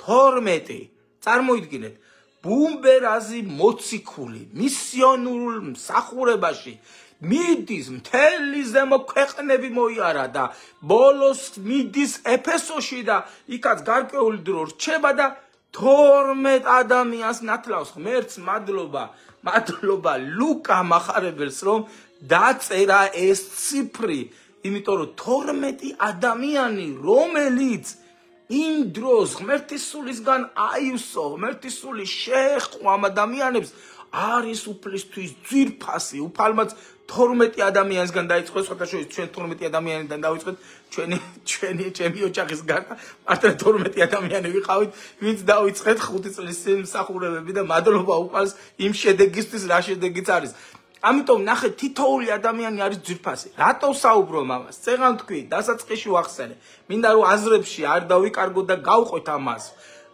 12. წარმოიდგინეთ, ბუმბერაზი მოციქული მისიონურულ მსახურებაში მიდის, მთელი ზემოქვეყნები მოიარა და ბოლოს მიდის ეფესოში და იქაც გარკვეული დრო რჩება და 12 ადამიანს ნათლავს. ღმერთს მადლობა ლუკა მახარებელს, რომ დაწერა ეს ციფრი, იმიტომ რომ 12 ადამიანი, რომელიც იმ დროს ღმერთის სულისგან აივსო, ღმერთის სული შეეხო ამ ადამიანებს, არის უფლისთვის ძვირფასი. უფალმაც 12 ადამიანისგან დაიწყო, სხვათაშორის ჩვენ 12 ადამიანიდან დავიწყეთ, ჩემი ოჯახის გარდა მარტო 12 ადამიანი ვიყავით, ვინც დავიწყეთ 5 წლის მსახურებები და მადლობა უფალს იმ შედეგისთვის, რა შედეგიც არის. ამიტომ ნახე თითოეული ადამიანი არის ძვირფასი. რატო საუბრობ ამას? წეღან თქვი, დასაწყისში ვახსენე. მინდა რომ აზრებში არ დავიკარგო და გავყვეთ ამას.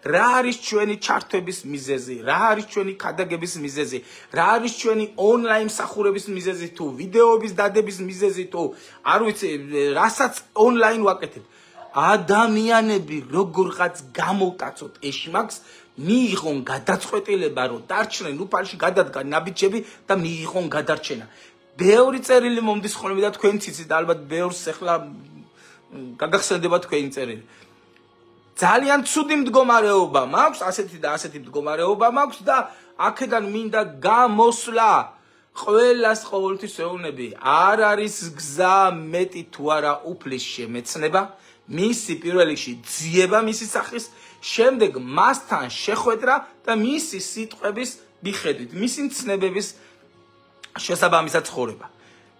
რა არის ჩვენი ჩართვების მიზეზი? რა არის ჩვენი ქადაგების მიზეზი? რა არის ჩვენი ონლაინ მსახურების მიზეზი თუ ვიდეოების დადების მიზეზი თუ არ ვიცი, რასაც ონლაინ ვაკეთებ. ადამიანები როგორღაც გამოვკაცოთ ეშმაკს, მიიღონ გადაწყვეტილება, რომ დარჩნენ უფალში, გადადგან ნაბიჯები და მიიღონ გადარჩენა. ბევრი წერილი მომდის ხოლმე და თქვენ ციცით, ალბათ ბევრს ახლა გაგახსენდება თქვენი წერილი. ძალიან ცუდი მდგომარეობა მაქვს, ასეთი და ასეთი მდგომარეობა მაქვს და აქედან მინდა გამოსვლა. ყველას ყოველთვის ეუბნები, არ არის გზა მეტი თუ არა უფლის შემეცნება, მისი პირველ რიგში ძიება მისი სახის, შემდეგ მასთან შეხვედრა და მისი სიტყვების მიხედვით, მისი ცნებების შესაბამისად ცხოვრება.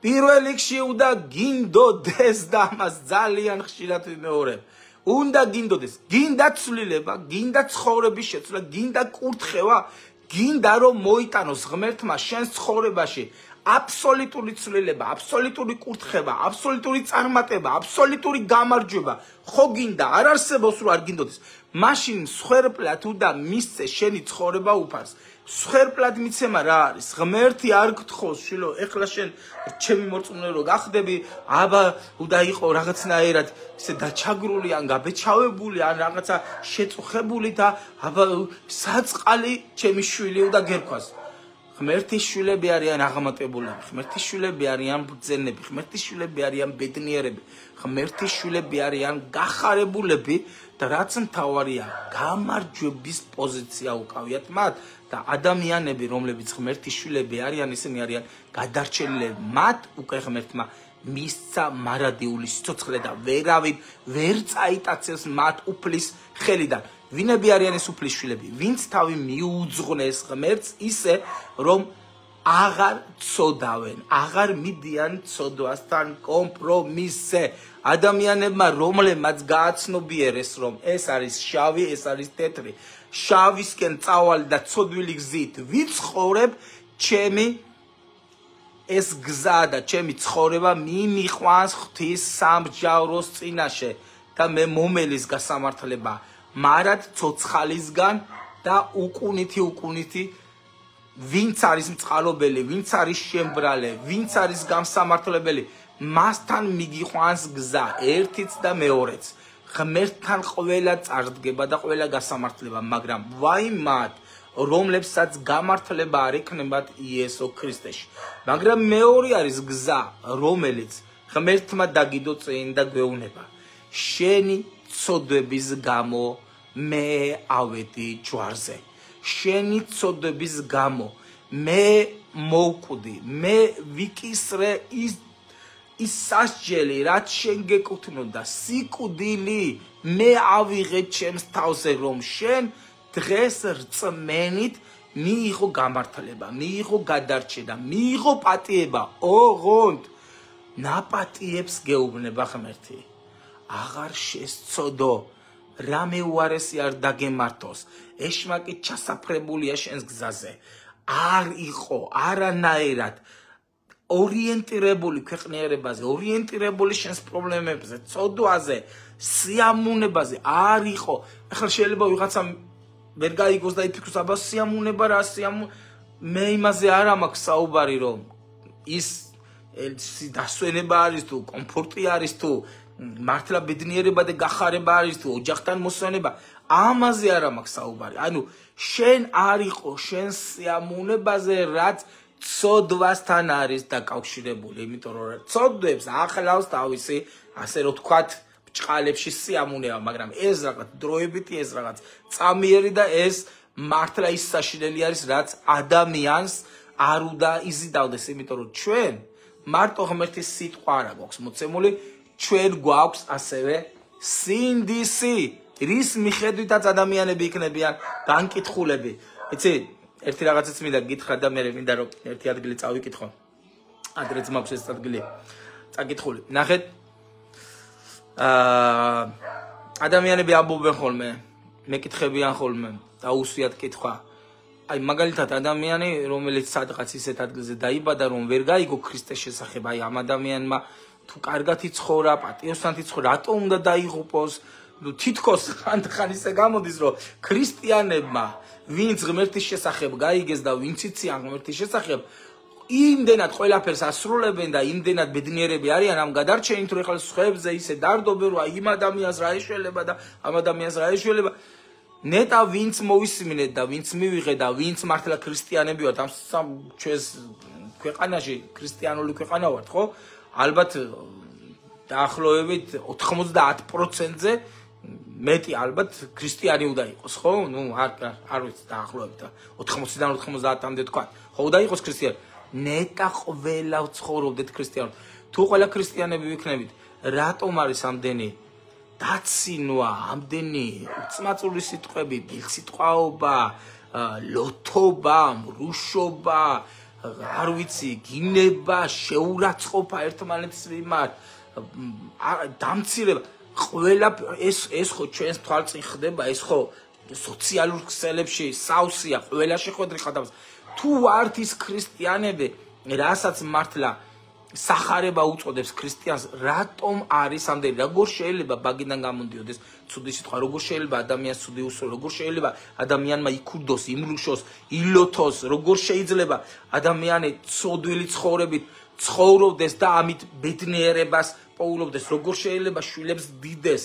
პირველ რიგში უნდა გინდოდეს და ამას ძალიან ხშირად ვიმეორებ. უნდა გინდოდეს, გინდა ცვლილება, გინდა ცხოვრების შეცვლა, გინდა კურთხევა, გინდა რომ მოიტანოს ღმერთმა შენს ცხოვრებაში აბსოლუტური ცვლილება, აბსოლუტური კურთხება, აბსოლუტური წარმატება, აბსოლუტური გამარჯვება. ხო გინდა, არ არსებობს რომ არ გინდოდეს. მაშინ მსხვერპლად უნდა მისცე შენი ცხოვრება უფალს. მსხვერპლად მიცემა რა არის? ღმერთი არ გთხოვს შილო, ეხლა შენ ჩემი მორწმუნე რო გახდები, აბა უნდა იყო რაღაცნაირად ისე დაჩაგრული ან გაბეჩავებული ან რაღაცა შეწუხებული და აბა საწყალი ჩემი შვილი უნდა გერქვას. ღმერთის შვილები არიან აღმატებულები, ღმერთის შვილები არიან ბრძენები, ღმერთის შვილები არიან ბედნიერები, ღმერთის შვილები არიან გახარებულები და რაც მთავარია, გამარჯვების პოზიცია უკავიათ მათ და ადამიანები, რომლებიც ღმერთის შვილები არიან, ისინი არიან გადარჩენილები. მათ უკვე ღმერთმა მისცა მარადიული სიცოცხლე და ვერავინ ვერ წაიტაცებს მათ უფლის ხელიდან. ვინები არიან ეს უფლის შვილები? ვინც თავი მიუძღვნეს ღმერთს ისე, რომ აღარ ცოდავენ, აღარ მიდიან ცოდვასთან კომპრომისზე. ადამიანებმა, რომლებმაც გააცნობიერეს, რომ ეს არის შავი, ეს არის თეთრი, შავისკენ წავალი და ცოდვილი გზით ვიცხოვრებ, ჩემი ეს გზა და ჩემი ცხოვრება მიმიყვანს ღვთის სამსჯავროს წინაშე და მე მომელის გასამართლება. მარად ცოცხალისგან და უკუნითი ვინც არის მწყალობელი, ვინც არის შემბრალე, ვინც არის გამსამართლებელი, მასთან მიგიყვანს გზა ერთიც და მეორეც. ღმერთთან ყველა წარდგება და ყველა გასამართლება, მაგრამ ვაი მათ, რომლებსაც გამართლება არ ექნებათ იესო ქრისტეში. მაგრამ მეორე არის გზა, რომელიც ღმერთმა დაგიდო წინ და გვეუბნება. შენი ცოდვების გამო მე ავედი ჯვარზე. შენი ცოდვების გამო მე მოვკვდი, მე ვიკისრე ის სასჯელი, რაც შენ გეკუთვნოდა, სიკვდილი მე ავიღე ჩემს თავზე, რომ შენ დღეს რწმენით მიიღო გამართლება, მიიღო გადარჩენა, მიიღო პატიება. ოღონდ ნაპატიებს გეუბნება ღმერთი. აღარ შესწოდო, რამე უარესი არ დაგემართოს, ეშმაკი ჩასაფრებულია შენს გზაზე. არ იყო არანაირად ორიენტირებული ქვეყნიერებაზე, ორიენტირებული შენს პრობლემებზე, ცოდვაზე, სიამოვნებაზე არ იყო. ახლა შეიძლება ვიღაცა ვერ გაიგოს და იფიქროს, აბა სიამოვნება რა, მე იმაზე არ მაქვს საუბარი, რომ ის დასვენება არის თუ კომფორტი არის თუ მართლა ბედნიერება და გახარება არის თუ ოჯახთან მოსვენება, ამაზე არ მაქვს საუბარი. ანუ შენ არ იყო შენ სიამოვნებაზე, რაც ცოდვასთან არის დაკავშირებული, იმიტომ რომ ცოდვებს ახლავს თავისი, ასე რომ თქვათ, ბრჭყალებში სიამოვნება, მაგრამ ეს რაღაც დროებითი, ეს რაღაც წამიერი და ეს მართლა ის საშინელი არის, რაც ადამიანს არ უნდა იზიდავდეს, იმიტომ რომ ჩვენ მარტო ღმერთის სიტყვა არ გვაქვს მოცემული, ჩვენ გვაქვს ასევე სინდისი, რის მიხედვითაც ადამიანები იქნებიან განკითხულები. იცი, ერთი რაღაცაც მინდა გითხრა და მე მინდა რომ ერთი ადგილი წავიკითხო. ადრეც მაქვს ეს ადგილი წაკითხული. ნახეთ, ადამიანები ამბობენ ხოლმე, მეკითხებიან ხოლმე და უსვიათ კითხვა. აი მაგალითად ადამიანი რომელიც სადღაც ისეთ ადგილზე დაიბადა რომ ვერ გაიგო ქრისტეს შესახებ აი ამ ადამიანმა თუ კარგად იცხოვრა პატიოსთან იცხოვრა რატომ უნდა დაიღუპოს თითქოს ხანდახან ისე გამოდის რომ ქრისტიანებმა ვინც ღმერთის შესახებ გაიგეს და ვინც იციან ღმერთის შესახებ იმდენად ყველაფერს ასრულებენ და იმდენად ბედნიერები არიან ამ გადარჩენით რომ ეხლა სხვებზე ისე დარდობენ რომ იმ ადამიანს რა ეშველება და ამ ადამიანს რა ეშველება ნეტა ვინც მოვისმინეთ და ვინც მივიღე და ვინც მართლა ქრისტიანები ვართ ამ ჩვენს ქვეყანაში ქრისტიანული ქვეყანა ვართ ხო ალბათ დაახლოებით 90%-ზე მეტი ალბათ ქრისტიანი უნდა იყოს ხო ნუ არ ვიცი დაახლოებით 80-დან 90-მდე თქვა ხო უნდა იყოს ქრისტიანი ნეტა ყველა ცხოვრობდეთ ქრისტიანად თუ ყველა ქრისტიანები ვიქნებით რატომ არის ამდენი დაცინვა ამდენი უცმაწური სიტყვები ბილსიტყვაობა ლოთობა მრუშობა არ ვიცი გინება შეურაცხყოფა ერთმანეთის მიმართ დამცირება ყველა ეს ხო ჩვენს თვალწინ ხდება ეს ხო სოციალურ ქსელებში სავსეა ყველა შეხვედრი ხდება თუ ვართ ის ქრისტიანები რასაც მართლა სახარება უწოდებს ქრისტიანს რატომ არის ამდენი როგორ შეიძლება ბაგიდან გამოდიოდეს ცუდი სიტყვა როგორ შეიძლება ადამიანს ცუდი უსწრო როგორ შეიძლება ადამიანმა იქურდოს იმრუშოს ილოთოს როგორ შეიძლება ადამიანი ცოდვილი ცხოვრებით ცხოვრობდეს და ამით ბედნიერებას პოულობდეს როგორ შეიძლება შვილებს დიდეს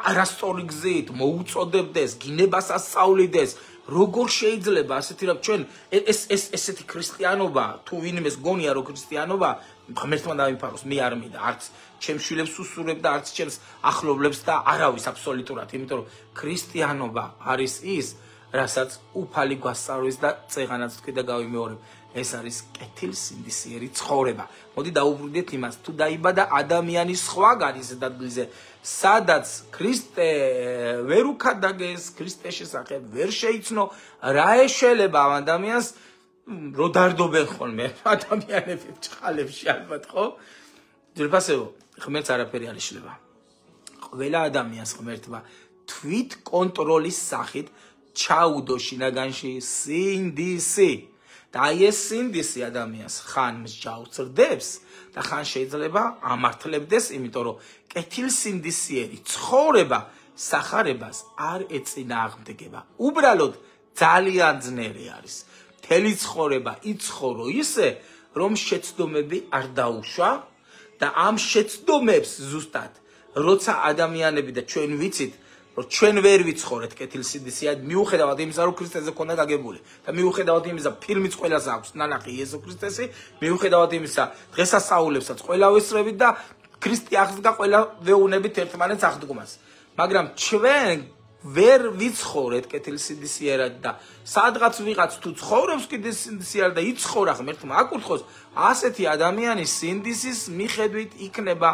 არასწორი გზით მოუწოდებდეს გინებას ასწავლიდეს როგორ შეიძლება ასეთი რა ჩვენ ესეთი ქრისტიანობა თუ ვინმეს გონია რომ ქრისტიანობა ღმერთმა დაიმფაროს მე არ მინდა არც ჩემს შვილებს უსურვებ და არც ჩემს ახლობლებს და არავის აბსოლუტურად იმიტომ რომ ქრისტიანობა არის ის რასაც უფალი გვასწავლის და წეღანაც თქვი და გავიმეორებ ეს არის კეთილსინდისიერი ცხოვრება მოდი დაუბრუნდეთ იმას თუ დაიბადა ადამიანის სხვაგან ისეთ ადგილზე სადაც ქრისტე ვერ უქადაგეს ქრისტეს შესახებ ვერ შეიცნო რა ეშველება ამ ადამიანს რო დარდობენ ხოლმე ადამიანები ჭყალებში ალბათ ხო ძირფასებო ღმერთს არაფერი არ ეშლება ყველა ადამიანს ღმერთმა თვით კონტროლის სახით ჩაუდო შინაგანში სინდისი და ეს სინდისი ადამიანს ხან მსჯავრდებს და ხან შეიძლება ამართლებდეს იმიტომ რომ კეთილსინდისიერი ცხოვრება სახარებას არ ეწინააღმდეგება უბრალოდ ძალიან ძნელი არის მთელი ცხოვრება იცხოვრო ისე რომ შეცდომები არ დაუშვა და ამ შეცდომებს ზუსტად როცა ადამიანები და ჩვენ ვიცით რომ ჩვენ ვერ ვიცხოვრეთ კეთილსინდისიად მიუხედავად იმისა რომ ქრისტეზე ქონდა გაგებული და მიუხედავად იმისა ფილმიც ყველას აქვს ნანახი იესო ქრისტესი მიუხედავად იმისა დღესასწაულებსაც ყველა ვესწრებით და ქრისტე აღსდგა ყველა ვეუნებით ერთმანეთს აღდგომას მაგრამ ჩვენ ვერ ვიცხოვრეთ კეთილსინდისიერად და სადღაც ვიღაც თუ ცხოვრობს კეთილსინდისიერად და იცხოვრა ღმერთმა აკურთხოს ასეთი ადამიანის სინდისის მიხედვით იქნება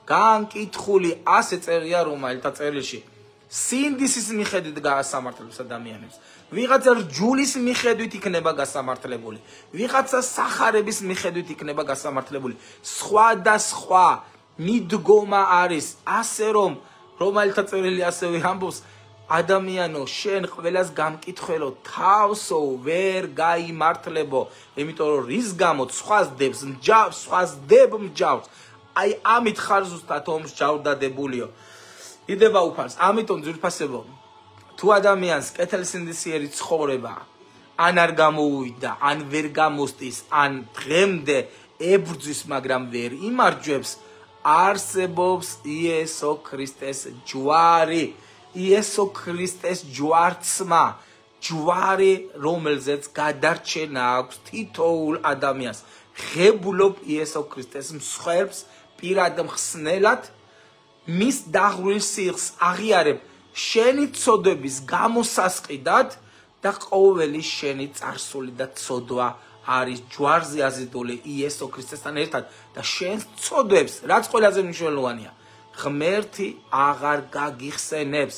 განკითხული ასე წერია რომელთა წერილში სინდისის მიხედვით გაასამართლებს ადამიანებს ვიღაცა რჯულის მიხედვით იქნება გასამართლებული ვიღაცა სახარების მიხედვით იქნება გასამართლებული სხვადასხვა მიდგომა არის ასე რომ რომელთა წერილი ასევე ამბობს ადამიანო შენ ყველას გამკითხველო თავსო ვერ გაიმართლებო იმიტომ რომ რის გამოც სხვას დებს მსჯავს სხვას დებ მსჯავს აი ამით ხარ ზუსტად მსჯავრდადებულიო იდება უფალს ამიტომ ძვირფასებო თუ ადამიანს კეთილსინდისიერი ცხოვრება ან არ გამოუვიდა ან ვერ გამოსტის ან დღემდე ებრძვის მაგრამ ვერ იმარჯვებს არსებობს იესო ქრისტეს ჯვარი იესო ქრისტეს ჯვარცმა ჯვარი რომელზეც გადარჩენა აქვს თითოეულ ადამიანს ღებულობ იესო ქრისტეს მსხვერპლს პირად მხსნელად მის დაღვრილ სიხს აღიარებ შენი ცოდვების გამოსასყიდად და ყოველი შენი წარსული და ცოდვა არის ჯვარზე აზიდული იესო ქრისტესთან ერთად და შენს ცოდვებს რაც ყველაზე მნიშვნელოვანია ღმერთი აღარ გაგიხსენებს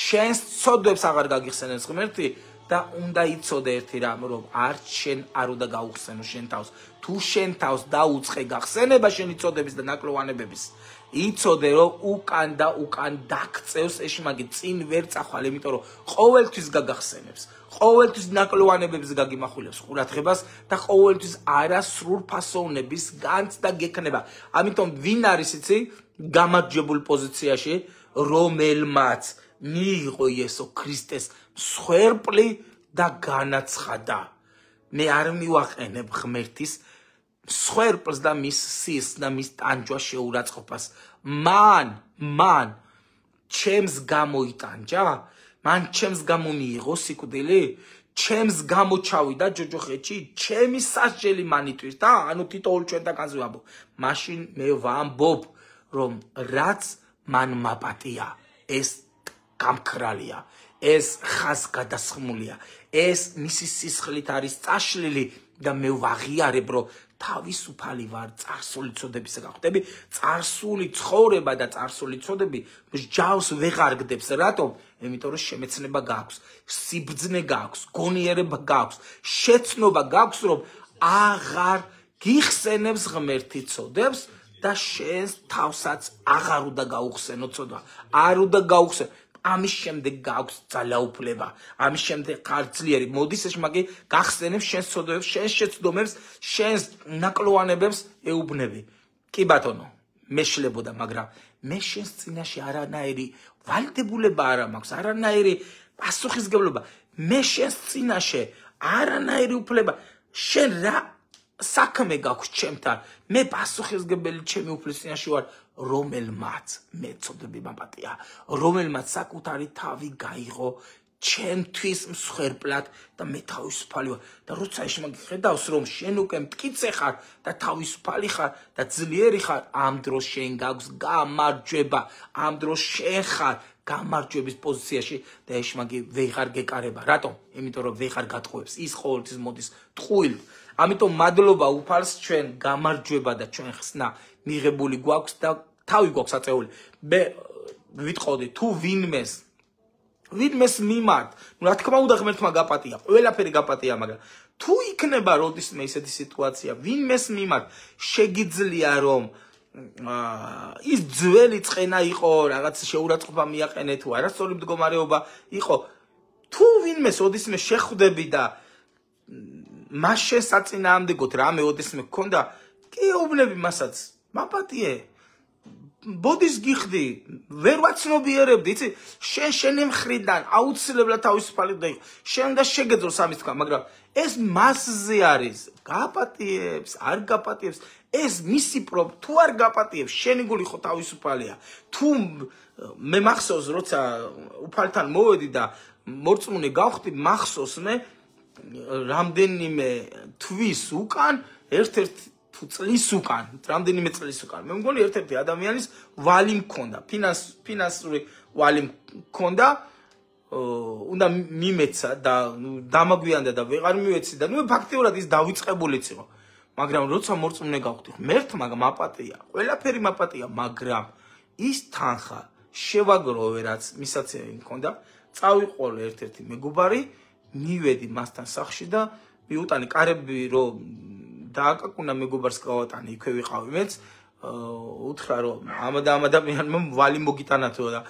შენს ცოდვებს აღარ გაგიხსენებს ღმერთი და უნდა იცოდე ერთი რამ რომ არც შენ არ უნდა გაუხსენო შენ თავს თუ შენ თავს დაუწყე გახსენება შენი ცოდვების და ნაკლოვანებების იცოდე რომ უკან და უკან დაქცევს ეშმაკი წინ ვერ წახვალ, იმიტომ რომ ყოველთვის გაგახსენებს, ყოველთვის ნაკლოვანებებს გაგიმახვილებს ყურადღებას და ყოველთვის არასრულ ფასოვნების განცდა გექნება. ამიტომ ვინ არის იცი გამარჯვებულ პოზიციაში, რომელმაც მიიღო იესო ქრისტეს მსხვერპლი და განაცხადა. მე არ მივაყენებ ღმერთის მსხვერპლს და მის სისს და მის ტანჯვას შეურაცხყოფას. მან ჩემს გამოიტანჯა, მან ჩემს გამო მიიღო სიკვდილი, ჩემს გამო ჩავიდა ჯოჯოხეთში, ჩემი სასჯელი მან იტვირს და ანუ თითოეულ ჩვენთანაც ვამბობ. მაშინ მე ვამბობ, რომ რაც მან მაპატია, ეს გამქრალია, ეს ხაზგადასხმულია, ეს მისი სისხლით არის წაშლილი და მე ვაღიარებ, რომ თავისუფალი ვარ წარსული ცოდებისა გახვდები, წარსული ცხოვრება და წარსული ცოდები მსჯავს ვეღარ გდებს. რატომ? იმიტომ რომ შემეცნება გაქვს, სიბრძნე გაქვს, გონიერება გაქვს, შეცნობა გაქვს, რომ აღარ გიხსენებს ღმერთი ცოდებს და შენს თავსაც აღარ უნდა გაუხსენო ცოდვა. არ უნდა გაუხსენო. ამის შემდეგ გაქვს ძალაუფლება, ამის შემდეგ ხარ ძლიერი. მოდის ეშმაკი გახსენებს შენს ცოდვებს, შენს შეცდომებს, შენს ნაკლოვანებებს ეუბნები. კი ბატონო, მე შლებოდა, მაგრამ მე შენს წინაშე არანაირი ვალდებულება არ მაქვს, არანაირი პასუხისგებლობა. მე შენს წინაშე არანაირი უფლება. შენ რა საქმე გაქვს ჩემთან? მე პასუხისგებელი ჩემი უფლის წინაშე ვარ, რომელმაც მე ცოდები მაპატია, რომელმაც საკუთარი თავი გაიღო ჩემთვის მსხვერპლად და მე თავისუფალი ვარ. და როცა ეშმაკი ხედავს, რომ შენ უკვე მტკიცე ხარ და თავისუფალი ხარ და ძლიერი ხარ, ამ დროს შენ გაქვს გამარჯვება, ამ დროს შენ ხარ გამარჯვების პოზიციაში და ეშმაკი ვეღარ გეკარება. რატომ? იმიტომ რომ ვეღარ გატყუებს, ის ყოველთვის მოდის ტყუილ. ამიტომ მადლობა უფალს, ჩვენ გამარჯვება და ჩვენ ხსნა მიღებული გვაქვს და თავი გვაქვს აწეული. მე ვიტყოდი, თუ ვინმეს მიმართ, რა თქმა უნდა ღმერთმა გაპატია, ყველაფერი გაპატია, მაგრამ თუ იქნება როდისმე ისეთი სიტუაცია, ვინმეს მიმართ შეგიძლია რომ ის ძველი წყენა იყო, რაღაც შეურაცხყოფა მიაყენე თუ არასწორი მდგომარეობა იყო, თუ ვინმეს ოდისმე შეხვდები და მას შესაწინააღმდეგოთ რამე ოდესმე გქონდა, კი ეუბნები მასაც, მაპატიე, ბოდის გიხდი, ვერ ვაცნობიერებდი, იცი, შენი მხრიდან აუცილებლად თავისუფალი უნდა იყო, შენ უნდა შეგეძლოს ამის თქვა, მაგრამ ეს მასზე არის, გაპატიებს, არ გაპატიებს, ეს მისი თუ არ გაპატიებს, შენი გული ხო თავისუფალია. თუ მე მახსოვს, როცა უფალთან მოვედი და მორწმუნე გავხდი, მახსოვს მე რამდენიმე თვის უკან, ერთ-ერთი თუ წლის უკან, რამდენიმე წლის უკან, მე მგონი ერთ-ერთი ადამიანის ვალი მქონდა, ფინანსური ვალი მქონდა, უნდა მიმეცა და დამაგვიანდა და ვეღარ მივეცი და ფაქტიურად ის დავიწყებულიც იყო. მაგრამ როცა მორწმუნე გავხდი, ღმერთმა მაპატია, ყველაფერი მაპატია, მაგრამ ის თანხა შევაგროვე, რაც მისაცემი მქონდა, წავიყოლე ერთ-ერთი მეგობარი, მივედი მასთან სახლში და მიუტანი კარები რომ დააკაკუნა მეგობარს გავატანი, იქვე ვიყავი მეც, უთხრა რომ ამ ადამიანმა ვალი მოგიტანათო და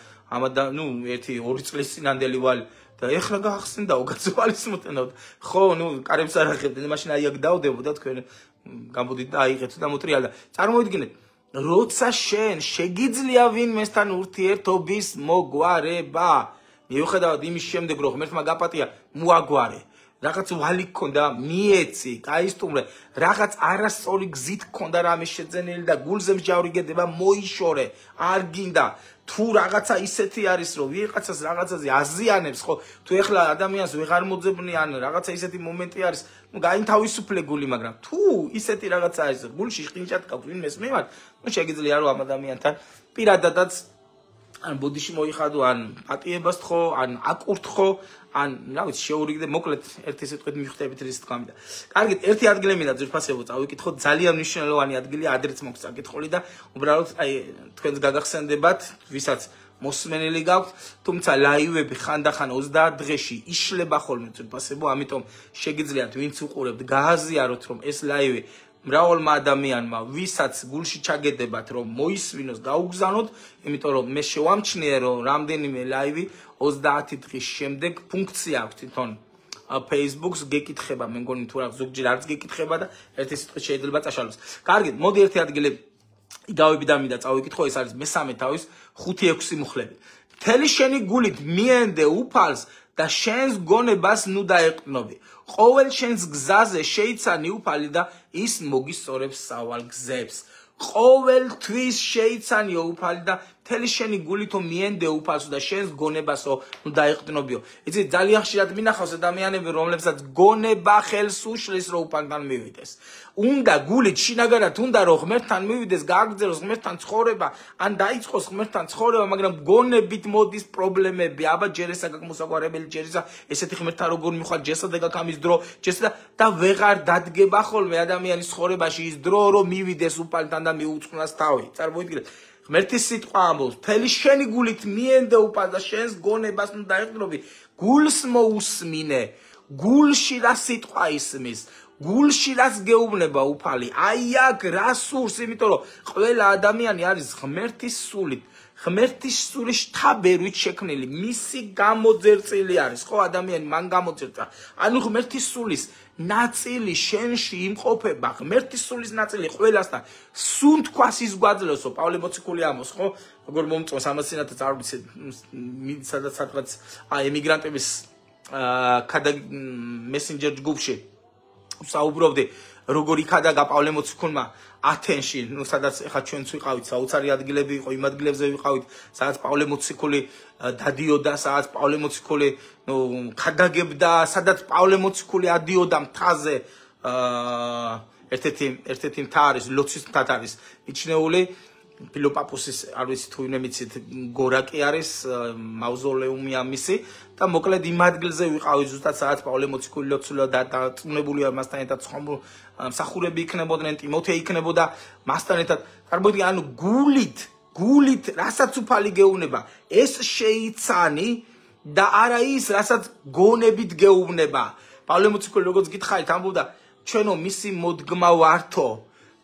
ერთი 2 წლის წინანდელი ვალი და ეხლა გაახსენდაო გაცვალის მოტენავ. ხო, კარებს არ ახებდნენ, მაშინ აი აქ დავდებოდა თქვენ გამოდით და აიღეთ და მოტრიალდა. წარმოიდგინეთ, როცა შენ შეგიძლია ვინმესთან ურთიერთობის მოგვარება, მიუხედავად იმის შემდეგ რომ ღმერთმა გაპატია, მოაგვარე. რაღაც ვალი გქონდა, მიეცი, გაისტუმრე, რაღაც არასწორი გზით გქონდა რამე შეძენილი და გულზე მსჯავრი გედება, მოიშორე, არ გინდა. თუ რაღაცა ისეთი არის, რომ ვიღაცას რაღაცაზე აზიანებს, ხო, თუ ეხლა ადამიანს ვეღარ მოძებნი ან რაღაცა ისეთი მომენტი არის, გაინთავისუფლე გული, მაგრამ თუ ისეთი რაღაცა არის, გულში ხინჭად გაქვს ვინმეს მიმართ, შეგიძლია რომ ამ ადამიანთან პირადადაც ან ბოდიში მოიხადო, ან პატიებას თხო, ან აკურთხო, ან რა ვიცი, შეურიგდე, მოკლედ ერთი სიტყვით მივხვდებით რის თქმით. კარგით, ერთი ადგილი მინდა ძვირფასებო წავიკითხოთ, ძალიან მნიშვნელოვანი ადგილია, ადრეც მოგვს წაკითხული და უბრალოდ აი თქვენს გაგახსენდებათ, ვისაც მოსმენელი გაქვთ, თუმცა ლაივები ხანდახან 30 დღეში იშლება ხოლმე ძვირფასებო, ამიტომ შეგიძლიათ ვინც უყურებთ, გააზიაროთ რომ ეს ლაივი მრავალმა ადამიანმა, ვისაც გულში ჩაგედებათ, რომ მოისმინოს, გაუგზავნოთ, იმიტომ რომ მე შევამჩნიე, რომ რამდენიმე ლაივი 30 დღის შემდეგ ფუნქცია აქვს თვითონ Facebook-ს გეკითხება, მე მგონი თუ რა ზოგჯერ არც გეკითხება და ერთი სიტყვით შეიძლება წაშალოს. კარგით, მოდი ერთი ადგილე იდავები და მინდა წავიკითხო, ეს არის მესამე თავის 5-6 მუხლები. მთელი შენი გულით მიენდე უფალს და შენს გონებას ნუ დაეყრდნობი. ყოველ შენს გზაზე შეიცანი უფალი და ის მოგისწორებს სავალ გზებს. ყოველთვის შეიცანიო უფალი და მთელი შენი გულითო მიენდე უფალსო და შენს გონებასო ნუ დაეყრდნობიო. იცით, ძალიან ხშირად მინახავს ადამიანები, რომლებსაც გონება ხელს უშლის, რომ უფალთან მივიდეს. უნდა გულით შინაგანად უნდა რომ ღმერთთან მივიდეს, გააგრძელოს ღმერთთან ცხოვრება, ან დაიწყოს ღმერთთან ცხოვრება, მაგრამ გონებით მოდის პრობლემები. აბა ჯერ ესა გაგმოსაგვარებელი, ჯერ ესა ესეთი ღმერთთან როგორ მიხვალ, ჯესა და გაქამის დრო, ჯესა და ვეღარ დადგება ხოლმე ადამიანის ცხოვრებაში ის დრო, რომ მივიდეს უფალთან და მიუწყვნას თავი. წარმოიდგინეთ, ღმერთის სიტყვა ამბობს, მთელი შენი გულით მიენდე უფალს და შენს გონებას ნუ დაეყრდნობი. გულს მოусმინე, გულში რა სიტყვა ისმის. გულში რაც გეუბნება უფალი, აი აქ რა სურს, იმიტომ რომ ყველა ადამიანი არის ღმერთის სულით, ღმერთის სულის შთაბერვით შექმნილი, მისი გამოძერწილი არის, ხო ადამიანი მან გამოძერწა. ანუ ღმერთის სულის ნაწილი შენში იმყოფება, ღმერთის სულის ნაწილი ყველასთან. სულ თქვას ის გვაძლევსო, პავლე მოციქული ამბობს, ხო? როგორ მომწონს ამას წინათაც არ ვიცი, სადაც ემიგრანტების მესენჯერ ჯგუფში საუბრობდი, როგორ იქადაგა პავლე მოციქულმა ათენში, ნუ სადაც ეხა ჩვენც ვიყავით, საოცარი ადგილები იყო, იმ ადგილებზე ვიყავით, სადაც პავლე მოციქული დადიოდა, სადაც პავლე მოციქული ქადაგებდა, სადაც პავლე მოციქული ადიოდა მთაზე, ერთ-ერთი მთა არის, ლოცვის მთად არის მიჩნეული, ფილოპაპოსის, არ ვიცი თუ ვინმე მიცით, გორაკი არის, მავზოლეუმი ამისი და მოკლედ იმ ადგილზე ვიყავით ზუსტად სადაც პავლე მოციქული ლოცულა და დაწუნებული არ მასთან ერთად მსახურები იქნებოდნენ, ტიმოთე იქნებოდა მასთან ერთად. წარმოიდგინე, ანუ გულით რასაც უფალი გეუბნება, ეს შეიცანი და არა ის, რასაც გონებით გეუბნება. პავლე მოციქული როგორც გითხარით, ამბობდა, ჩვენო მისი მოდგმა ვართო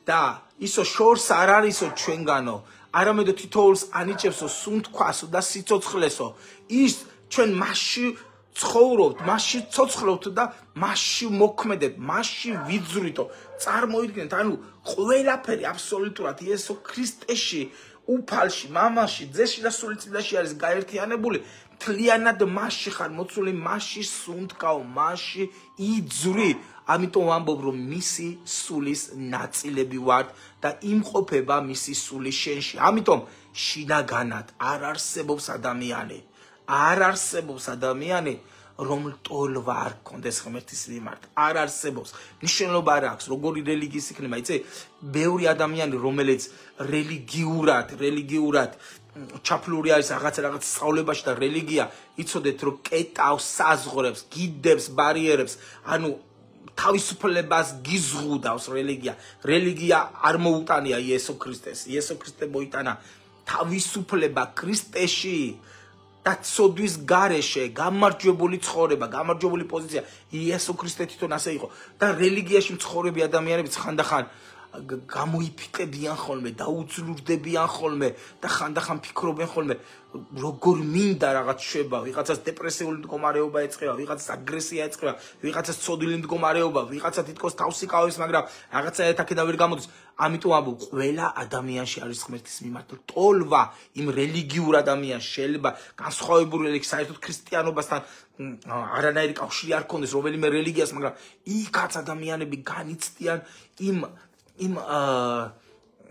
და ისო შორს არ არისო ჩვენგანო, არამედ თითოეულს ანიჭებსო სუნთქვასო და სიცოცხლესო. ის ჩვენ მასში ცხოვრობთ, მასში ცოცხლობთ და მასში მოქმედებთ, მასში ვიძვრითო. წარმოიდგინეთ, ანუ ყველაფერი აბსოლუტურად იესო ქრისტეში, უფალში, მამაში, ძეში და სულიწმიდაში არის გაერთიანებული. მთლიანად მასში ხარ მოცული, მასში სუნთქავ, მასში იძვრი. ამიტომ ვამბობ, რომ მისი სულის ნაწილები ვართ და იმყოფება მისი სული შენში. ამიტომ შინაგანად არ არსებობს ადამიანი, რომ ტოლვა არ გქონდეს ღმერთის მიმართ. არ არსებობს. მნიშვნელობა არ აქვს, როგორი რელიგიის იქნება. იცი, ბევრი ადამიანი, რომელიც რელიგიურად ჩაფლური არის რაღაც სწავლებაში და რელიგია, იცოდეთ, რომ კეტავს, საზღვრებს, გიდებს, ბარიერებს, ანუ თავისუფლებას გიზღუდავს რელიგია. რელიგია არ მოუტანია იესო ქრისტეს. იესო ქრისტე მოიტანა თავისუფლება ქრისტეში და ცოდვის გარეშე, გამარჯვებული ცხოვრება, გამარჯვებული პოზიცია. იესო ქრისტე თვითონ ასე იყო და რელიგიაში მცხოვრები ადამიანები ხანდახან გამოიფიტებიან ხოლმე, დაუძლურდებიან ხოლმე და ხანდახან ფიქრობენ ხოლმე, როგორ მინდა რაღაც შვება, ვიღაცას დეპრესიული მდგომარეობა ეწყება, ვიღაცას აგრესია ეწყება, ვიღაცას ცოდვილი მდგომარეობა, ვიღაცა თითქოს თავს იკავებს, მაგრამ რაღაცა ეთაკედა ვერ გამოდის. ამიტომ ამბობ, ყველა ადამიანში არის ღმერთის მიმართ ტოლვა. იმ რელიგიურ ადამიანს შეიძლება განსხვავებული რელიგია, საერთოდ ქრისტიანობასთან არანაირი კავშირი არ ქონდეს რომელიმე რელიგიას, მაგრამ იქაც ადამიანები განიცდიან იმ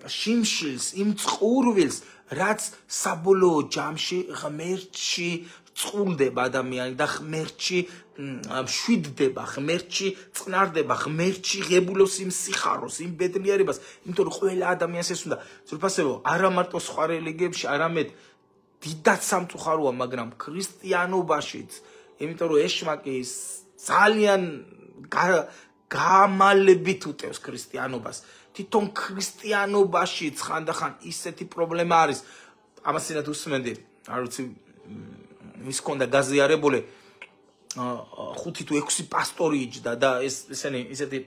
შიმშილს, იმ წყურვილს, რაც საბოლოო ჯამში ღმერთში წყურდება ადამიანი და ღმერთში მშვიდდება, ღმერთში წყნარდება, ღმერთში ღებულობს იმ სიხაროს, იმ ბედნიერებას, იმიტომ რომ ყველა ადამიანს ეს უნდა. ზურფასებო, არა მარტო სხვა რელიგიებში, არამედ დიდად სამწუხაროა, მაგრამ ქრისტიანობაშიც, იმიტომ რომ ეშმაკი ძალიან გამალებით უტევს ქრისტიანობას. თვითონ ქრისტიანობაში ხანდახან ისეთი პრობლემა არის. ამას წინათ უსმენდი, არ ვიცი, ის ქონდა გაზიარებული 5 თუ 6 პასტორი იჯდა და ესენი ისეთი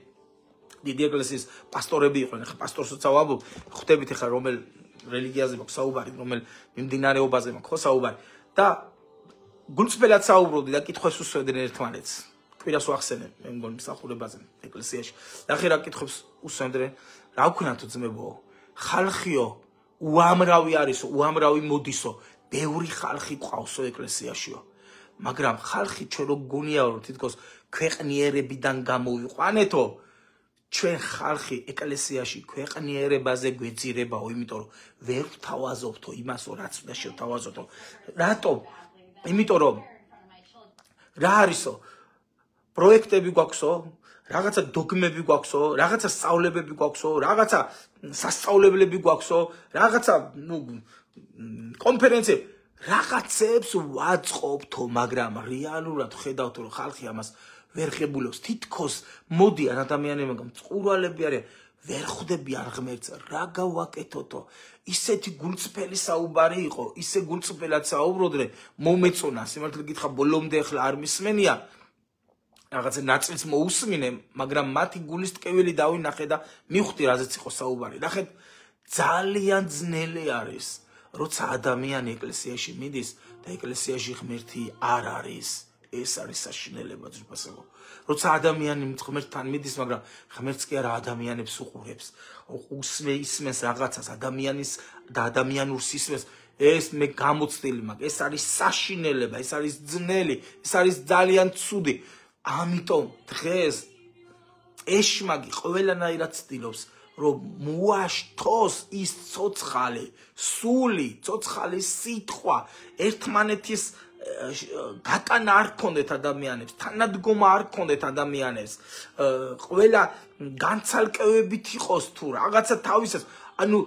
დიდი ეკლესიის პასტორები იყვნენ, ხა პასტორსაც ავაბობ, ხვდებით ხა რომელ რელიგიაზე მაქვს საუბარი, რომელ მიმდინარეობაზე მაქვს ხო საუბარი და გულწრფელად საუბრობდი და კითხვებს უსვენდნენ ერთმანეთს. კვირას ვახსენე მე მგონი მსახურებაზე ეკლესიაში. ნახე რა კითხვებს უსვენდნენ, რა ვქნა თუ ძმებო, ხალხიო უამრავი არისო, უამრავი მოდისო, ბევრი ხალხი ყავსო ეკლესიაშიო. მაგრამ ხალხი ჩვენ რო გონია რომ თითქოს ქვეყნიერებიდან გამოვიყვანეთო, ჩვენ ხალხი ეკლესიაში ქვეყნიერებაზე გვეძირებაო, იმიტომ რომ ვერ ვთავაზობთო იმასო, რაც უნდა შევთავაზოთო. რატომ? იმიტომ რომ რა არისო? პროექტები გვაქვსო, რაღაცა დოგმები გვაქვსო, რაღაცა სწავლებები გვაქვსო, რაღაცა სასწავლებლები გვაქვსო, რაღაცა კონფერენციები, რაღაცებს ვაწყობთო, მაგრამ რეალურად ხედავთ რომ ხალხი ამას ვერ ღებულობს. თითქოს მოდიან ადამიანები, მაგრამ წყურვალები არიან, ვერ ხვდებიან ღმერთს, რა გავაკეთოთო? ისეთი გულწრფელი საუბარი იყო, ისე გულწრფელად საუბრობდნენ, მომეწონა, სიმართლე გითხრა, ბოლომდე ახლა არ მისმენია. რაღაცა ნაწილს მოусმინე, მაგრამ მათი გულის ტკივილი დავინახე და მივხვდი რაზეც იყო საუბარი. ნახეთ, ძალიან ძნელი არის, როცა ადამიანი ეკლესიაში მიდის და ეკლესიაში ღმერთი არ არის. ეს არის საშინელება ძვირფასებო. როცა ადამიანი ღმერთთან მიდის, მაგრამ ღმერთს კი არა ადამიანებს უყურებს. ისმენს რაღაცას ადამიანის და ადამიანურ სისმეს. ეს მე გამოცდილი მაქვს. ეს არის საშინელება, ეს არის ძნელი, ეს არის ძალიან ცუდი. ამიტომ დღეს ეშმაგი ყველანაირად ცდილობს რომ მოაშთოს ის ცოცხალი სული, ცოცხალი სიტყვა, ერთმანეთის გატანა არ გქონდეთ ადამიანებს, თანადგომა არ გქონდეთ ადამიანებს, ყველა განცალკევებით იყოს თუ რაღაცა თავისას, ანუ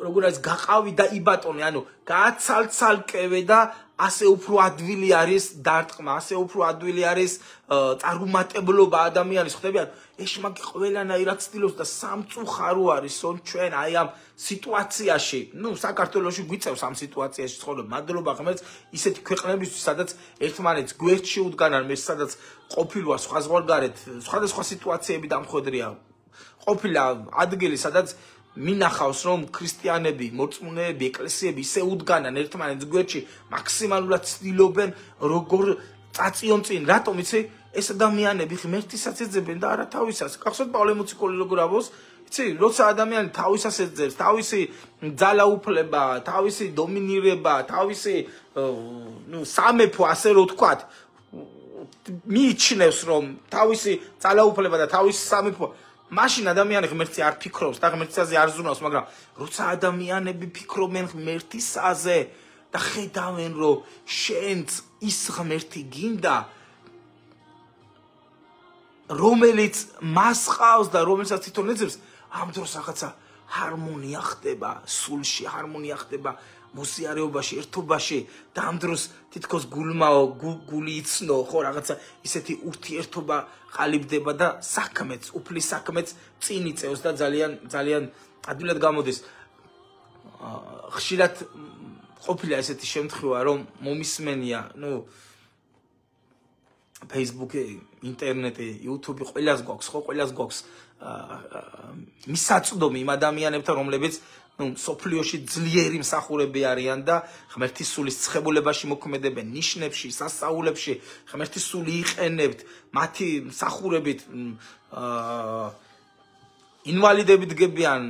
როგორ არის გაყავი და იბატონე, ანუ გააცალცალკევე და ასე უფრო ადვილი არის დარტყმა, ასე უფრო ადვილი არის წარუმატებლობა ადამიანის, ხვდებიან? ეშმაგი ყველანაირად ცდილობს და სამწუხარო არისო ჩვენ აი ამ სიტუაციაში, საქართველოში გვიწევს ამ სიტუაციაში ცხოვრება. მადლობა ღმერთს ისეთი ქვეყნებისთვის, სადაც ერთმანეთს გვერდში უდგანან, მე სადაც ყოფილვარ სხვადასხვაგარეთ, სხვადასხვა სიტუაციები დამხვედრია. ყოფილა ადგილი, სადაც მინახავს რომ ქრისტიანები, მორწმუნეები, ეკლესიები ისე უდგანან ერთმანეთს გვერდში, მაქსიმალურად ცდილობენ როგორ წაწიონ წინ. რატომ იცი? ეს ადამიანები ღმერთისაც ეძებენ და არა თავისას. გახსოვთ პავლე მოციქული როგორ ამბობს? იცი, როცა ადამიანი თავისას ეძებს, თავისი ძალაუფლება, თავისი დომინირება, თავისი სამეფო, ასე რომ ვთქვათ, მიიჩნევს რომ თავისი ძალაუფლება და თავისი სამეფო, მაშინ ადამიანი ღმერთზე არ ფიქრობს და ღმერთისაზე არ ზრუნავს, მაგრამ როცა ადამიანები ფიქრობენ ღმერთისაზე და ხედავენ რომ შენც ის ღმერთი გინდა, რომელიც მას ყავს და რომელსაც თვითონ ეძებს, ამ დროს რაღაცა ჰარმონია ხდება სულში, ჰარმონია ხდება მოსიარეობაში, ერთობაში და ამ დროს თითქოს გული იცნო, ხო, რაღაცა ისეთი ურთიერთობა ყალიბდება და საქმეც, უფლის საქმეც წინ იწევს და ძალიან ადვილად გამოდის. ხშირად ყოფილა ესეთი შემთხვევა, რომ მომისმენია, Facebook-ი, ინტერნეტი, YouTube-ი, ყველას გვაქვს, ხო, ყველას გვაქვს მისაწვდომი იმ ადამიანებთან, რომლებიც სოფლიოში ძლიერი მსახურები არიან და ღმერთის სულის ცხებულებაში მოქმედებენ, ნიშნებში, სასწაულებში, ღმერთის სული იყენებთ, მათი მსახურებით ინვალიდები დგებიან,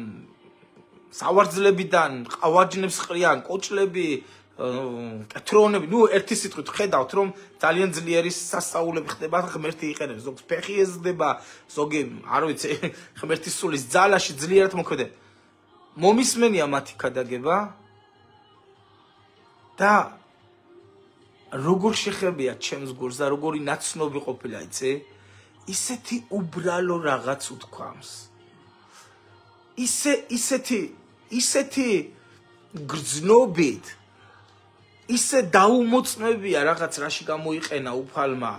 სავარძლებიდან, ყავარჯნებს ყრიან, კოჭლები, კეთრონები, ერთი სიტყვით ხედავთ, რომ ძალიან ძლიერი სასწაულები ხდება, ღმერთი იყენებს, ზოგს ფეხი ეზრდება, ზოგი, არ ვიცი, ღმერთის სულის ძალაში ძლიერად მოქმედებს. მომისმენია მათი ქადაგება და როგორ შეხებია ჩემს გულს და როგორი ნაცნობი ყოფილა, იცი? ისეთი უბრალო რაღაც უთქვამს. ისეთი გრძნობით, ისე დაუმოწმებია რაღაც რაში გამოიყენა უფალმა.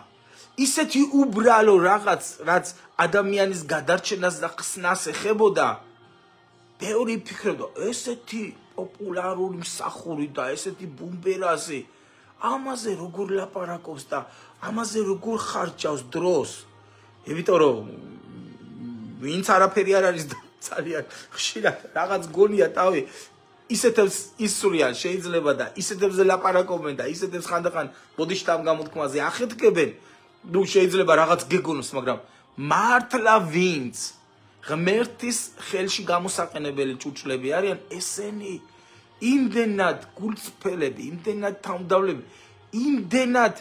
ისეთი უბრალო რაღაც, რაც ადამიანის გადარჩენას და ხსნას ეხებოდა. ბევრი ფიქრობდა, ესეთი პოპულარული მსახური და ესეთი ბუმბერაზი, ამაზე როგორ ლაპარაკობს და ამაზე როგორ ხარჯავს დროს. იმიტომ რომ ვინც არაფერი არ არის ძალიან ხშირად რაღაც გონია თავი ისეთებს ისვრიან შეიძლება და ისეთებზე ლაპარაკობენ და ისეთებს ხანდახან ბოდიში ამ გამოთქმაზე ახეთქებენ. ნუ შეიძლება რაღაც გეგონოს, მაგრამ მართლა ვინც ღმერთის ხელში გამოსაყენებელი ჭურჭლები არიან, ესენი იმდენად გულწრფელები, იმდენად თავმდაბლები, იმდენად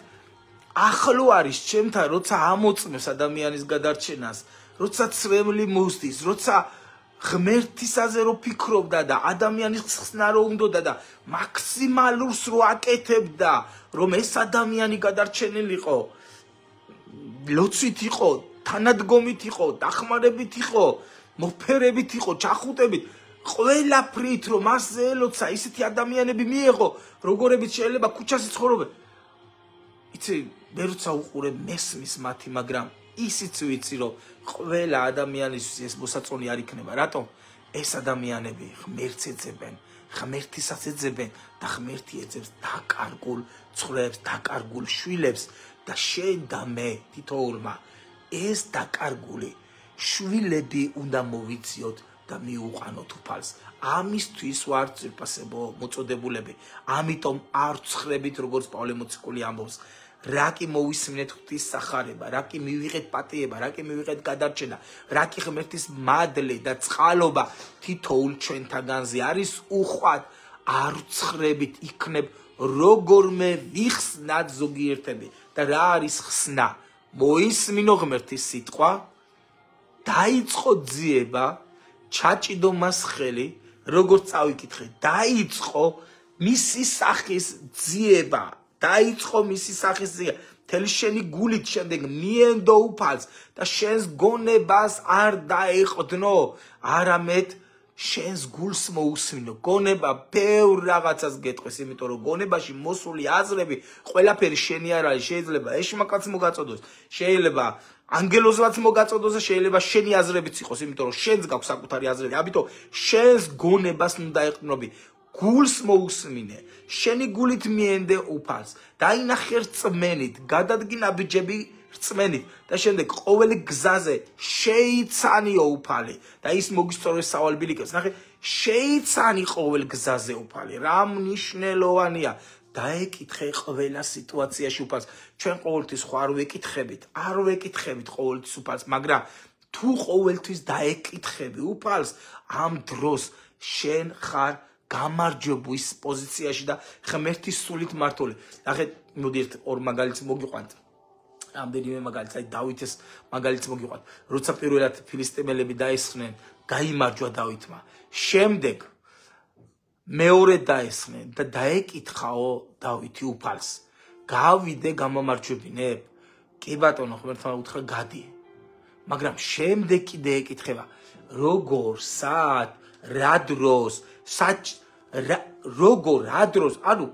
ახლო არის ჩემთან, როცა ამოწმებს ადამიანის გადარჩენას, როცა ცრემლი მოსდის, როცა ღმერთისაზე რო ფიქრობდა და ადამიანის ხსნა რო უნდოდა და მაქსიმალურს რო აკეთებდა, რომ ეს ადამიანი გადარჩენილიყო, ლოცვით იყო, თანადგომით იყო, დახმარებით იყო, მოფერებით იყო, ჩახუტებით, ყველაფრით რომ მასზე ელოცა ისეთი ადამიანები მიეღო, როგორებიც შეიძლება ქუჩაზე ცხოვრობენ. იცი, მე როცა უყურებ მესმის მათი, მაგრამ ისიც ვიცი, რომ ყველა ადამიანისთვის ეს მოსაწონი არ იქნება. რატომ? ეს ადამიანები ღმერთს ეძებენ, ღმერთისაც ეძებენ და ღმერთი ეძებს დაკარგულ ცხრებს, დაკარგულ შვილებს და შენ და მე თითოეულმა ეს დაკარგული შვილები უნდა მოვიწიოთ და მიუყანოთ უფალს. ამისთვის ვარ ძვირფასებო მოწოდებულები. ამიტომ არ ვცხრებით, როგორც პავლე მოციქული ამბობს. რა კი მოვისმინეთ ღვთის სახარება, რა კი მივიღეთ პატიება, რა კი მივიღეთ გადარჩენა, რა კი ღმერთის მადლი და წყალობა თითოეულ ჩვენთაგანზე არის უხვად. არ ვცხრებით, იქნებ როგორმე ვიხსნათ ზოგიერთები. და რა არის ხსნა? მოისმინო ღმერთის სიტყვა, დაიწყო ძიება, ჩაჭიდო მას ხელი, როგორც წავიკითხე, დაიწყო მისი სახის ძიება, დაიწყო მისი სახის ძიება, მთელი შენი გულით შემდეგ მიენდო უფალს და შენს გონებას არ დაეყდნო, არამედ შენს გულს მოусმინო. გონება ბევრ რაღაცას გეტყვის, იმიტომ რომ გონებაში მოსული აზრები ყველაფერი შენი არ არის. შეიძლება ეშმაკაც მოგაწოდოს, შეიძლება ანგელოზლაც მოგაწოდოს და შეიძლება შენი აზრებიც იყოს, იმიტომ რომ შენს გაქვს საკუთარი აზრები. ამიტომ შენს გონებას უნდა ეყრდნობი. გულს მოусმინე, შენი გულით მიენდე უფალს, დაინახე რწმენით, გადადგინე აბიჯები რწმენით და შემდეგ ყოველი გზაზე შეიცანიო უფალი და ის მოგისწორეს სავალბილიკებს. ნახე, შეიცანი ყოველ გზაზე უფალი. რა მნიშვნელოვანია? დაეკითხე ყველა სიტუაციაში უფალს. ჩვენ ყოველთვის ხო არ ვეკითხებით, არ ვეკითხებით ყოველთვის უფალს, მაგრამ თუ ყოველთვის დაეკითხები უფალს, ამ დროს შენ ხარ გამარჯვების პოზიციაში და ღმერთის სულით მართული. ნახეთ, მოდი ერთ ორ მაგალითს მოგიყვანთ. რამდენიმე მაგალითს, აი დავითის მაგალითს მოგიყვანთ. როცა პირველად ფილისტიმელები დაესხნენ, გაიმარჯვა დავითმა. შემდეგ მეორე დაესხნენ და დაეკითხაო დავითი უფალს. გავიდე გამომარჯვებინებ? კი ბატონო, ღმერთმა უთხრა გადი. მაგრამ შემდეგ კიდე ეკითხება, როგორ, სად, რა დროს, როგორ, რა დროს, ანუ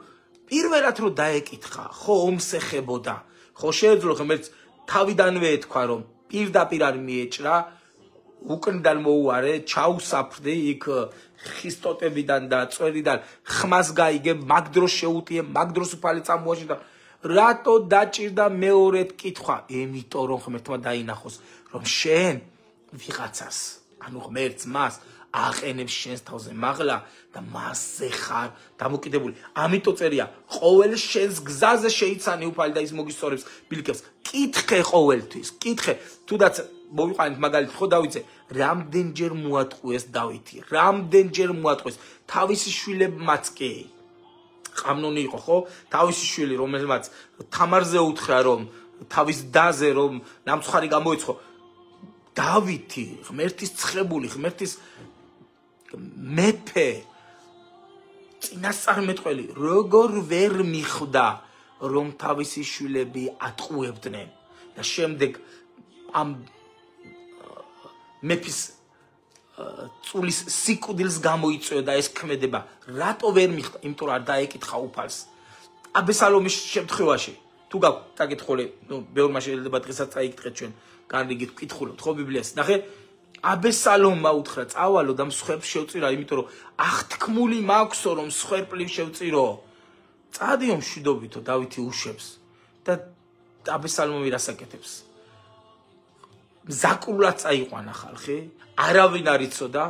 პირველად რო დაეკითხა, ხო ომს ეხებოდა, ხო შეეძლო ღმერთს თავიდანვე ეთქვა, რომ პირდაპირ არ მიეჭრა, უკნიდან მოუარე, ჩაუსაფრდი იქ ხისტოტებიდან და წვერიდან ხმას გაიგე, მაგ დროს შეუტიე, მაგ დროს უფალი წამოაჩინდა. რატო დაჭირდა მეორედ კითხვა? იმიტომ რომ ღმერთმა დაინახოს, რომ შენ ვიღაცას, ანუ ღმერთს მას აყენებს შენს თავზე მაღლა და მასზე ხარ დამოკიდებული. ამიტომ წერია, ყოველ შენს გზაზე შეიცანი უფალი და ის მოგისწორებს ბილიკებს. კითხე ყოველთვის, კითხე. თუდაც მოვიყვანეთ მაგალითად, ხო დავითზე, რამდენჯერ მოატყუეს დავითი, რამდენჯერ მოატყუეს თავისი შვილებმაც კი. ყამნონი იყო, ხო? თავისი შვილი, რომელმაც თამარზე უთხრა, რომ თავის დაზე რომ ნამცხარი გამოეცხო. დავითი, ღმერთის ცხებული, ღმერთის მეფე, წინასწარმეტყველი, როგორ ვერ მიხვდა, რომ თავისი შვილები ატყუებდნენ და შემდეგ ამ მეფის წულის სიკვდილს გამოიწვია და ეს ქმედება. რატო ვერ მიხვდა? იმიტომ რომ არ დაეკითხა უფალს. აბესალომის შემთხვევაში, თუ გაქვთ საკითხული, ნუ ბევრმა შეიძლება დღესაც წაიკითხეთ ჩვენ, განრიგით ვკითხულობთ ხო ბიბლიას. ნახე, აბესალომმა უთხრა წავალო და მსხვერპლს შევწირო, იმიტომ რომ აღთქმული მაქვსო რომ მსხვერპლი შევწირო. წადი რომ მშვიდობითო დავითი უშვებს და აბესალომი რას აკეთებს? მზაკრულად წაიყვანა ხალხი, არავინ არ იცოდა,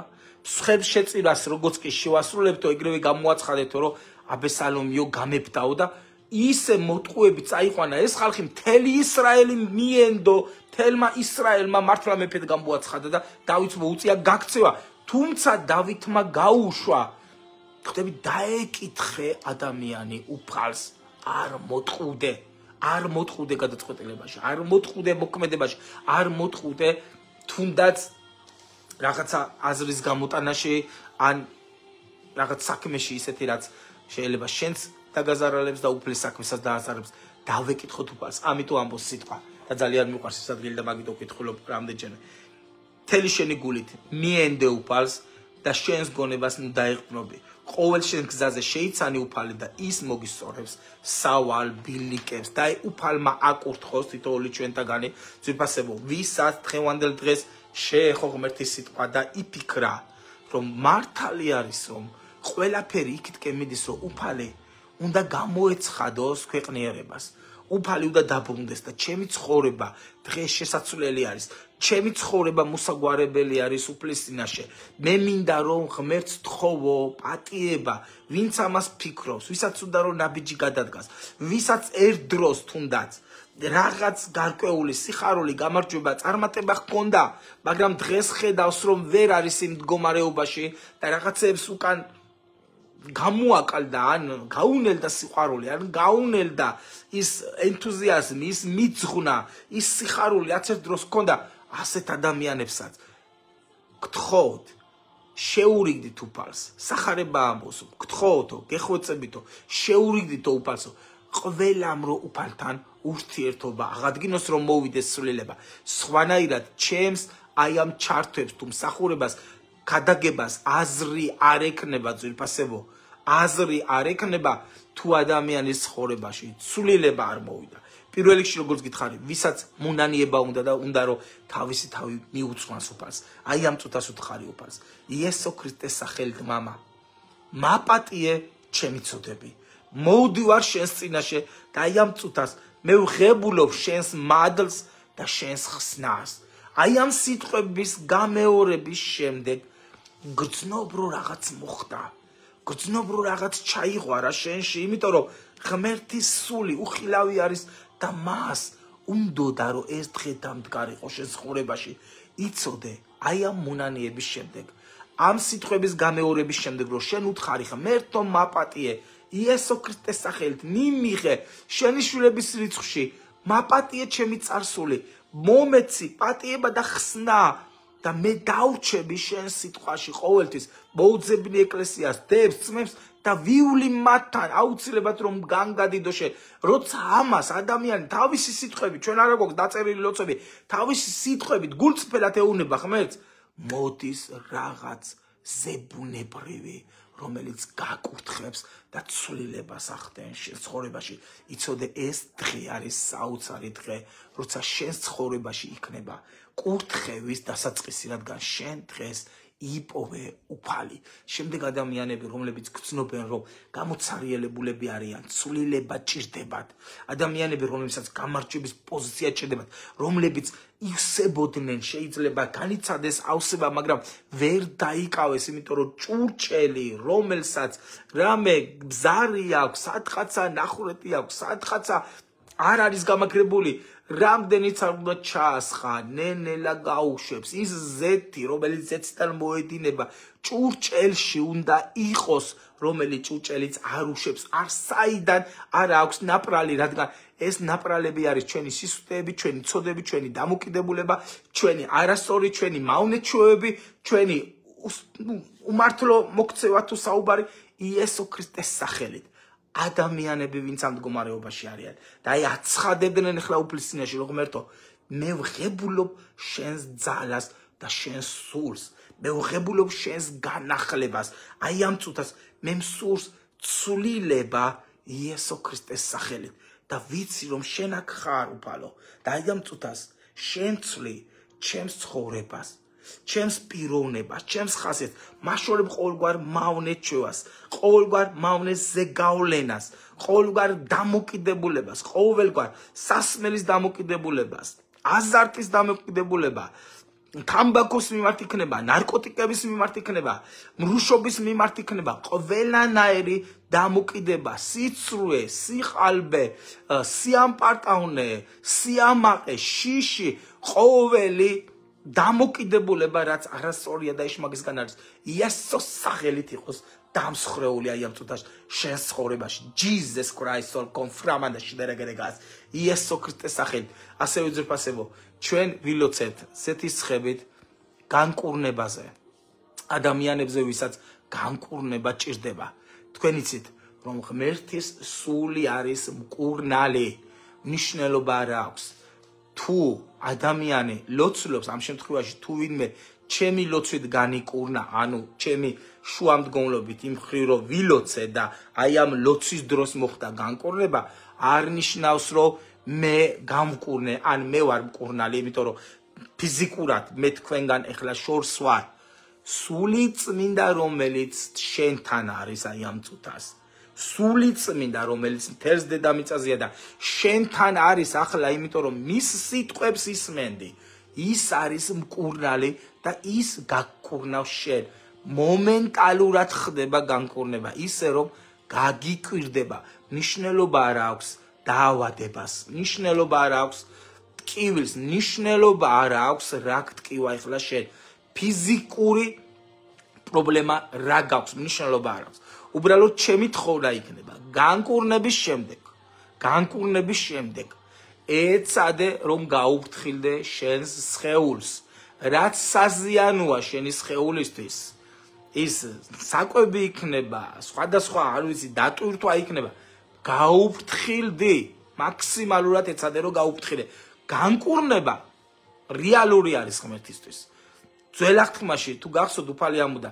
მსხებს შეწირას როგორც კი შევასრულებთო, ეგრევე გამოაცხადეთო, რომ აბესალომიო გამებდაო და ისე მოტყუები წაიყვანა ეს ხალხი მთელი ისრაელი მიენდო, მთელმა ისრაელმა მართლა მეფედ გამოაცხადა და დავითმა უწია გაქცევა, თუმცა დავითმა გაუშვა. ხდები დაეკითხე ადამიანი უფალს არ მოტყუდე. არ მოტყუდე გადაწყვეტილებაში, არ მოტყუდე მოქმედებაში, არ მოტყუდე თუნდაც რაღაცა აზრის გამოტანაში, ან რაღაც საქმეში ისეთი რაც შეიძლება შენს დაგაზარალებს და უფლის საქმესაც დააზარებს. დავეკითხოთ უფალს. ამიტომ ამბობს სიტყვა და ძალიან მიყვარს ეს ადგილი და მაგით ვკითხულობ რამდენჯერმე. მთელი შენი გულით მიენდე უფალს და შენს გონებას ნუ დაეყრდნობი. ყოველ შენ გზაზე შეიცანი უფალი და ის მოგისწორებს სავალ ბილიკებს და უფალმა აკურთხოს თითოეული ჩვენთაგანი ძვირფასებო ვისაც დღევანდელ დღეს შეეხო ღმერთის სიტყვა და იფიქრა რომ მართალი არის რომ ყველაფერი იქითკენ მიდის რომ უფალი უნდა გამოეცხადოს ქვეყნიერებას უფალი უნდა დაბრუნდეს და ჩემი ცხოვრება დღეს შესაძლებელი არის ჩემი ცხოვრება მოსაგვარებელი არის უფლის წინაშე მე მინდა რომ ღმერთს თხოვო პატიება ვინც ამას ფიქრობს ვისაც უნდა რომ ნაბიჯი გადადგას ვისაც ერთ დროს თუნდაც რაღაც გარკვეული სიხარული გამარჯვება წარმატება ჰქონდა მაგრამ დღეს ხედავს რომ ვერ არის იმ მდგომარეობაში და რაღაცებს უკან გამოაკალდა ან გაუნელდა სიყვარული ან გაუნელდა ის ენთუზიაზმი ის მიძღვნა ის სიხარული რაც ერთ დროს ჰქონდა ასეთ ადამიანებსაც გთხოვთ შეურიგდით უფალს სახარება ამბობს გთხოვთო გეხვეწებითო შეურიგდითო უფალსო ყველამ რო უფალთან ურთიერთობა აღადგინოს რომ მოვიდეს სულელება სხვანაირად ჩემს აი ამ ჩართვებს თუ მსახურებას გადაგებას აზრი არ ეკნება ძვირფასებო აზრი არ ეკნება თუ ადამიანის ცხოვრებაში სულელება არ მოვიდა პირველ რიგში როგორც გითხარი ვისაც მონანიება უნდა და უნდა რომ თავისი თავი მიუძღვანს უფალს აი ამ წუთას უთხარი უფალს იესო ქრისტეს სახელით მამა მაპატიე ჩემი ცოდები მოვდივარ შენს წინაშე და აი ამ წუთას მე ვღებულობ შენს მადლს და შენს ხსნას აი ამ სიტყვების გამეორების შემდეგ გრძნობრო რაღაც მოხდა გრძნობრო რაღაც ჩაიღვარა შენში იმიტომ რომ ღმერთის სული უხილავი არის და მას უნდოდა რომ ეს დღე დამდგარიყო შენ ცხოვრებაში იცოდე აი ამ მონანიების შემდეგ ამ სიტყვების გამეორების შემდეგ რომ შენ უთხარი ღმერთო მაპატიე იესო ქრისტეს სახელით მიმიღე შენი შვილების რიცხვში მაპატიე ჩემი წარსული მომეცი პატიება და ხსნა და მე დავრჩები შენ სიტყვაში ყოველთვის მოუძებნი ეკლესიას დებს წმებს და ვივლი მათთან აუცილებლად რომ განგადიდო შენ როცა ამას ადამიანი თავისი სიტყვებით ჩვენ არა გვაქვს დაწერილი ლოცვები თავისი სიტყვებით გულწრფელად ეუბნება ღმერთს მოდის რაღაც ზებუნებრივი რომელიც გაკურთხებს და ცვლილებას ახდენს შენ ცხოვრებაში იცოდე ეს დღე არის საოცარი დღე როცა შენ ცხოვრებაში იქნება კურთხევის დასაწყისი რადგან შენ დღეს იპოვე უფალი შემდეგ ადამიანები რომლებიც გრძნობენ რომ გამოცარიელებულები არიან ცვლილება ჭირდებათ ადამიანები რომლებსაც გამარჯვების პოზიცია ჭირდებათ რომლებიც ივსებოდნენ შეიძლება განიცადეს ავსება მაგრამ ვერ დაიკავეს იმიტომ რომ ჭურჭელი რომელსაც რამე ბზარი აქვს სადღაცა ნახურეთი აქვს სადღაცა არ არის გამაგრებული რამდენიც არ უნდა ჩაასხა ნენელა გაუშვებს ის ზეთი რომელიც ზეთიდან მოედინება ჭურჭელში უნდა იყოს რომელიც ჭურჭელიც არ უშვებს არ საიდან არ აქვს ნაპრალი რადგან ეს ნაპრალები არის ჩვენი სისუსტეები ჩვენი ცოდები ჩვენი დამოკიდებულება ჩვენი არასწორი ჩვენი მავნეჩვევები ჩვენი უმართლო მოქცევა თუ საუბარი იესო ქრისტეს სახელით ადამიანები ვინც ამ მდგომარეობაში არიან და აი აცხადებდნენ ახლა უფლის წინაშე რომ ღმერთო მე ვღებულობ შენს ძალას და შენს სულს მე ვღებულობ შენს განახლებას აი ამ წუთას მე მსურს ცვლილება იესო ქრისტეს სახელით და ვიცი რომ შენ აქ ხარ უფალო და აი ამ წუთას შენ ცვლი ჩემს ცხოვრებას ჩემს პიროვნებას, ჩემს ხასიათს, მაშორებ ყოველგვარ მავნეს ჩვევას, ყოველგვარ მავნეს ზეგავლენას, ყოველგვარ დამოკიდებულებას, ყოველგვარ სასმელის დამოკიდებულებას, აზარტის დამოკიდებულება, თამბაქოს მიმართ იქნება, ნარკოტიკების მიმართ იქნება, მრუშობის მიმართ იქნება, ყველანაირი დამოკიდება, სიცრუე, სიყალბე, სიამპარტავნე, სიამაყე, შიში, ყოველი დამოკიდებულება, რაც არასწორია და იშმაგისგან არის, იესოს სახელით იყოს დამსხრეული აი ამ წუთაში შენს ცხოვრებაში. Jesus Christ all confirmanda შედერეგერეგას. იესო ქრისტეს სახელით. ასევე ძირფასებო, ჩვენ ვილოცეთ სეთისხებით განკურნებაზე. ადამიანებზე, ვისაც განკურნება ჭირდება. თქვენ იცით, რომ ღმერთის სული არის მკურნალი, მნიშვნელობა არ აქვს. თუ ადამიანი ლოცულობს, ამ შემთხვევაში თუ ვინმე ჩემი ლოცვით განიკურნა, ანუ ჩემი შუამდგომლობით იმ მხრივ რომ ვილოცე და აი ამ ლოცვის დროს მოხდა განკურნება, არ ნიშნავს რომ მე გამკურნე, ან მე ვარ მკურნალი, იმიტომ რომ ფიზიკურად მე თქვენგან ეხლა შორს ვარ. სული წმინდა, რომელიც შენთან არის აი ამ წუთას. სული წმინდა, რომელიც მთელს დედამიწაზეა და შენთან არის ახლა, იმიტომ რომ მის სიტყვებს ისმენდი. ის არის მკურნალი და ის გაგკურნავს შენ. მომენტალურად ხდება განკურნება, ისე რომ გაგიკვირდება. მნიშვნელობა არ აქვს დაავადებას, მნიშვნელობა არ აქვს ტკივილს, მნიშვნელობა არ აქვს რა გტკივა ეხლა შენ. ფიზიკური პრობლემა რა გაქვს, მნიშვნელობა არ აქვს. უბრალოდ ჩემი თხოვნა იქნება განკურნების შემდეგ ეცადე რომ გაუფრთხილდე შენს სხეულს, რაც საზიანოა შენი სხეულისთვის. ის საკვები იქნება, სხვადასხვა, არ ვიცი, დატვირთვა იქნება. გაუფრთხილდი, მაქსიმალურად ეცადე რომ გაუფრთხილდე. განკურნება რეალური არის ღმერთისთვის. ძველ აღთქმაში თუ გახსოვთ, უფალი ამბობდა,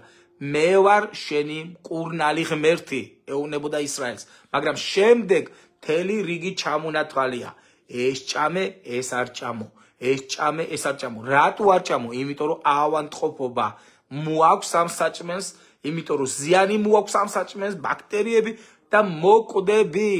მე ვარ შენი მკურნალი ღმერთი, ეუბნებოდა ისრაელს, მაგრამ შემდეგ მთელი რიგი ჩამონათვალია. ეს ჭამე, ეს არ ჭამო, ეს ჭამე, ეს არ ჭამო. რატო არ ჭამო? იმიტომ რომ ავანტყოფობა მოაქვს ამ საჭმელს, იმიტომ რომ ზიანი მოაქვს ამ საჭმელს, ბაქტერიები და მოკვდები.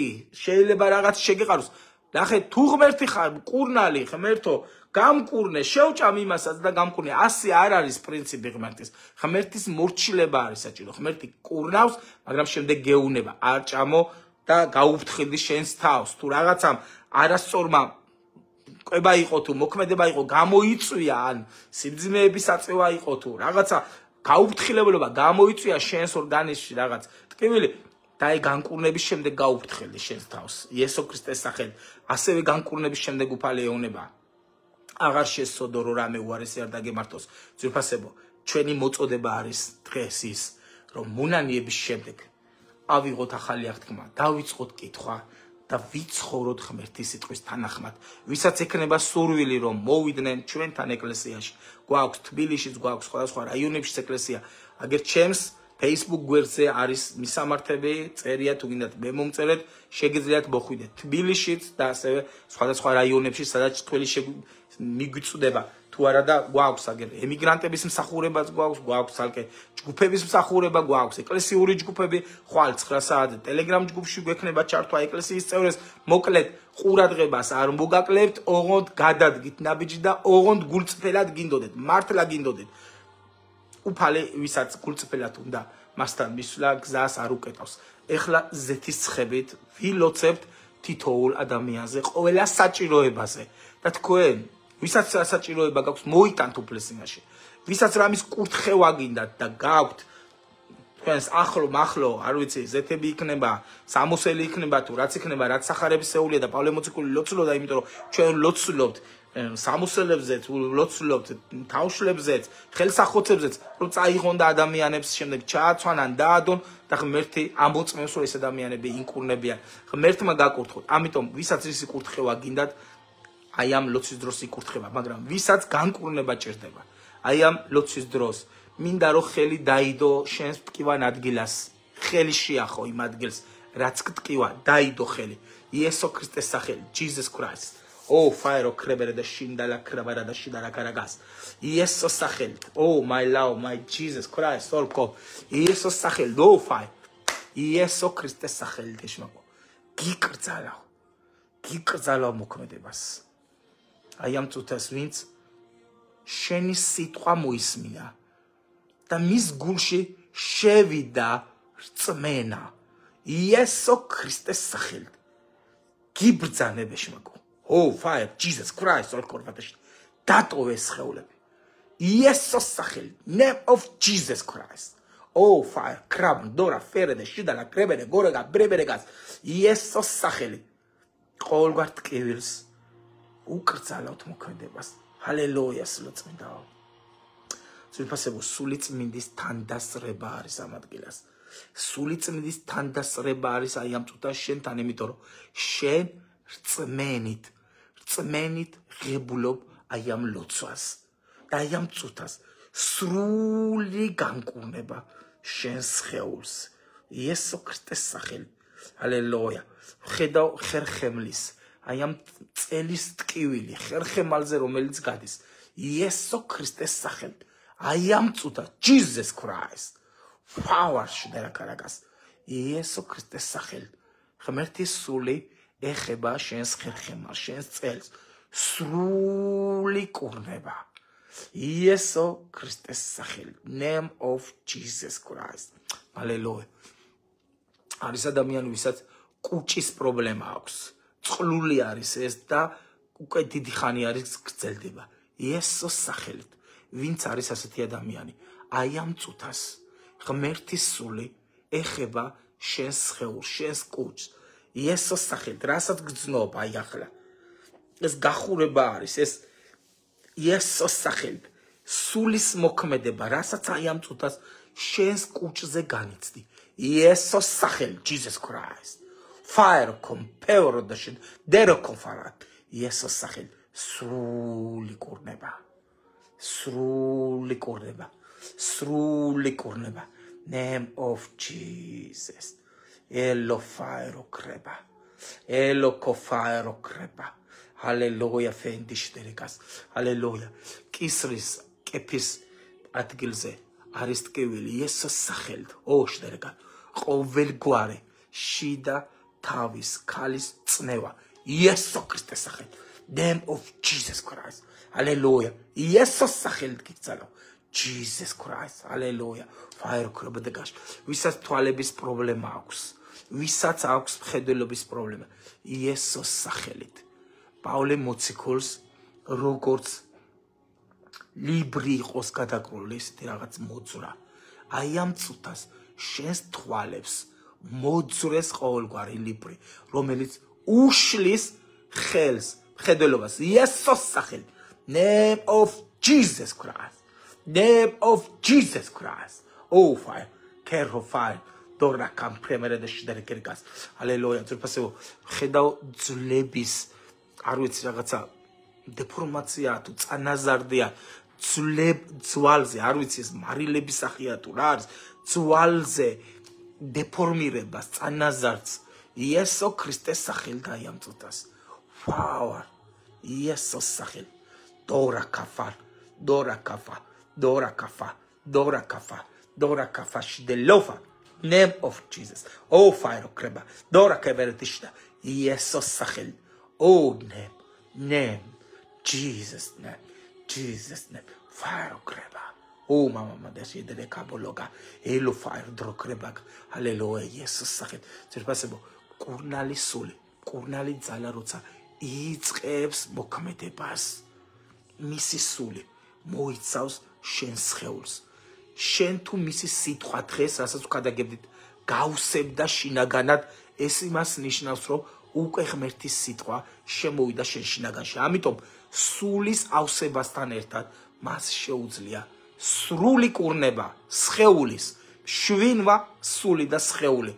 შეიძლება რაღაც შეგეყაროს. ნახე, თუ ღმერთი ხარ, მკურნალი, ღმერთო, გამკურნე, შევჭამ იმასაც და გამკურნე. ასე არ არის პრინციპი ღმერთის. ღმერთის მორჩილება არის საჭირო. ღმერთი კურნავს, მაგრამ შემდეგ გეუნება. არ ჭამო და გაუფრთხილდი შენს თავს. თუ რაღაცამ არასწორმა კვება იყო თუ მოქმედება იყო, გამოიწვია, ან სიბძიმეების აწევა იყო თუ რაღაცა გაუფრთხილებულობა გამოიწვია შენს ორგანიზმში რაღაც ტკივილი, და აი განკურნების შემდეგ გაუფრთხილდი შენს თავს. იესო ქრისტეს სახელით. ასევე განკურნების შემდეგ უფალი ეუბნება. აღარ შესწოდო რომ რამე უარესი არ დაგემართოს. ძვირფასებო, ჩვენი მოწოდება არის დღეს ის, რომ მონანიების შემდეგ ავიღოთ ახალი აღთქმა, დავიწყოთ კითხვა და ვიცხოვროთ ღმერთის სიტყვის თანახმად. ვისაც ექნება სურვილი რომ მოვიდნენ ჩვენთან ეკლესიაში, გვაქვს თბილისშიც, გვაქვს სხვადასხვა რაიონებშიც ეკლესია, აგერ ჩემს Facebook გვერდზე არის მისამართები, წერია თუ გინდათ მე მომწერეთ, შეგიძლიათ მოხვიდეთ თბილისშიც და ასევე სხვადასხვა რაიონებში, სადაც თქვენი მიგვიწვდება თუ არა და გვაქვს აგერ ემიგრანტების მსახურებაც გვაქვს ალკე ჯგუფების მსახურება გვაქვს, ეკლესიური ჯგუფები, ხვალ 9 საათზე Telegram ჯგუფში გვექნება ჩართვა ეკლესიის წევრებს, მოკლედ ყურადღებას არ მოგაკლებთ, ოღონდ გადადგით ნაბიჯი და ოღონდ გულწრფელად გინდოდეთ, მართლა გინდოდეთ. უფალი ვისაც გულწრფელად უნდა მასთან მისვლა გზას არ უკეტავს. ეხლა ზეთისცხებით ვილოცებთ თითოეულ ადამიანზე, ყველა საჭიროებაზე და თქვენ ვისაც საჭიროება გაქვს მოიტანთ უფლისინაში. ვისაც რამის კურთხევა გინდათ და გაქვთ თქვენს ახლო, არ ვიცი, ზეთები იქნება, სამოსელი იქნება თუ რაც იქნება, რაც სახარების შეუულია და პავლე მოციქული ლოცულობდა, იმიტომ რომ ჩვენ ლოცულობთ სამოსელებზეც, ლოცულობთ თავშლებზეც, ხელსახოცებზეც, რომ წაიღონ და ადამიანებს შემდეგ ჩააცვანან, დაადონ და ღმერთი ამოწმებს, რომ ეს ადამიანები ინკურნებიან. ღმერთმა გაკურთხოთ. ამიტომ ვისაც ისი კურთხევა გინდათ, აი ამ ლოცვის დროს იკურთხება, მაგრამ ვისაც განკურნება ჭირდება, აი ამ ლოცვის დროს მინდა რომ ხელი დაიდო შენს ტკივან ადგილას, ხელი შეახო იმ ადგილს, რაც გტკივა, დაიდო ხელი. იესო ქრისტეს სახელით, Jesus Christ, Oh, fire, okrebere da shinda la krabara da shida la karagas. Yeso sachel. Oh, my Lord, my Jesus Christ, all come. Yeso sachel. Oh, fire. Yeso Christe sachel deshmago. Gikrzala mokrobas. I am to test wins. Sheni sitwa moismina. Da mis gulshi shevida rtsmena. Yeso Christe sachel. Gibrzane beshmago. Oh, fire, Jesus Christ, all corvatash. That always held. Yes, so sachel, name of Jesus Christ. Oh, fire, crab, dora, fere, the shida, la crebe, the gorega, breberegas. Yes, so sachel. All what kills. Ukrtzalot mokendebas. Hallelujah, slots me down. So possible, sulits mindis tandas rebaris amadgilas. Sulits mindis tandas rebaris, I am to tashen tanemitoro. Shen, rtsmenit. Rtsmenit rebulob, I am lotswas. I am tsutas. Sruli gankuneba. Shens heus. Yeso Christes sachel. Hallelujah. Chedaw cherchemlis. I am tselis tkiwili. Cherchemalze romelits gadis. Yeso Christes sachel. I am tsuta. Jesus Christ. Power shudera karagas. Yeso Christes sachel. Chemertis suli. Echeba shens cherchemal. Shens tsels. Sruli kurneba. Yeso Christes sachel. Name of Jesus Christ. Hallelujah. Aris ადამიანი ვისაც კუჭის პრობლემა აქვს. წყლული არის ეს და უკვე დიდი ხანი არის გრძელდება. იესოს სახელით. ვინც არის ასეთი ადამიანი? აი ამ წუთას ღმერთის სული ეხება შენს სხეულს, შენს კუჭს. იესოს სახელით, რასაც გძნობ აი ახლა. ეს გახურება არის, ეს იესოს სახელით. სულის მოქმედება, რასაც აი ამ წუთას შენს კუჭზე განიცდი. Yesos sachel, Jesus Christ. Fire compare the shin, dero confarat. Yesos sachel, sruli korneba. Sruli korneba. Sruli korneba. Name of Jesus. Elo fire kreba. Elo kofire kreba. Hallelujah, fendish derigas. Hallelujah. Kisris, kepis, atgilze. Aristkevili, Yesos sachel, oshderga. Qovel guare, shida, tavis, kalis, tsneva. Yeso Christes sachel. Name of Jesus Christ. Hallelujah. Yesos sachel kitzalo. Jesus Christ. Hallelujah. Fire krobdegash. Visat toalebis problema აქვს. Visat აქვს mხედველობის პრობლემა. Yesos sachelit. Paule motsikurs როგორც Libri იყოს გადაკრული ისეთი რაღაც მოძრა. აი ამ წუთას შენს თვალებს მოძრეს ყოველგვარი ლიბრი, რომელიც უშლის ხელს, მხედველობას. იესოს სახელით. Name of Jesus Christ. Name of Jesus Christ. Oh fire. Care of fire. Dora kam premere და შედერგერგას. Hallelujah. ზურფასეო ხედავ ძვლების არ ვიცი რაღაცა დეფორმაცია თუ წანაზარდია ძვალზე არ ვიცი ეს მარილების სახია თუ რა არის ძვალზე დეფორმირებას წანაზარდს იესო ქრისტეს სახელით დაიამწუთას ვაუ იესოს სახელით დორა კაფა დორა კაფა დორა კაფა დორა კაფა დორა კაფა შდელოფა name of Jesus oh fire kreba dora keberetishda იესოს სახელით oh name Jesus name Jesus name fire kreba oh mama desi de kabologa elo fire dro kreba hallelujah Jesus sakhet ზერფასებო კურნალი სული კურნალი ძალა როცა იწყებს მოქმედებას მისი სული მოიცავს შენს სხეულს შენ თუ მისი სიტყვა დღეს რასაც ვქადაგებდით გავსებდა შინაგანად ეს იმას ნიშნავს რომ უკვე ღმერთის სიტყვა შემოვიდა შენ შინაგანში ამიტომ სულის ავსებასთან ერთად მას შეუძლია სრული კურნება სხეულის შვინვა სული და სხეული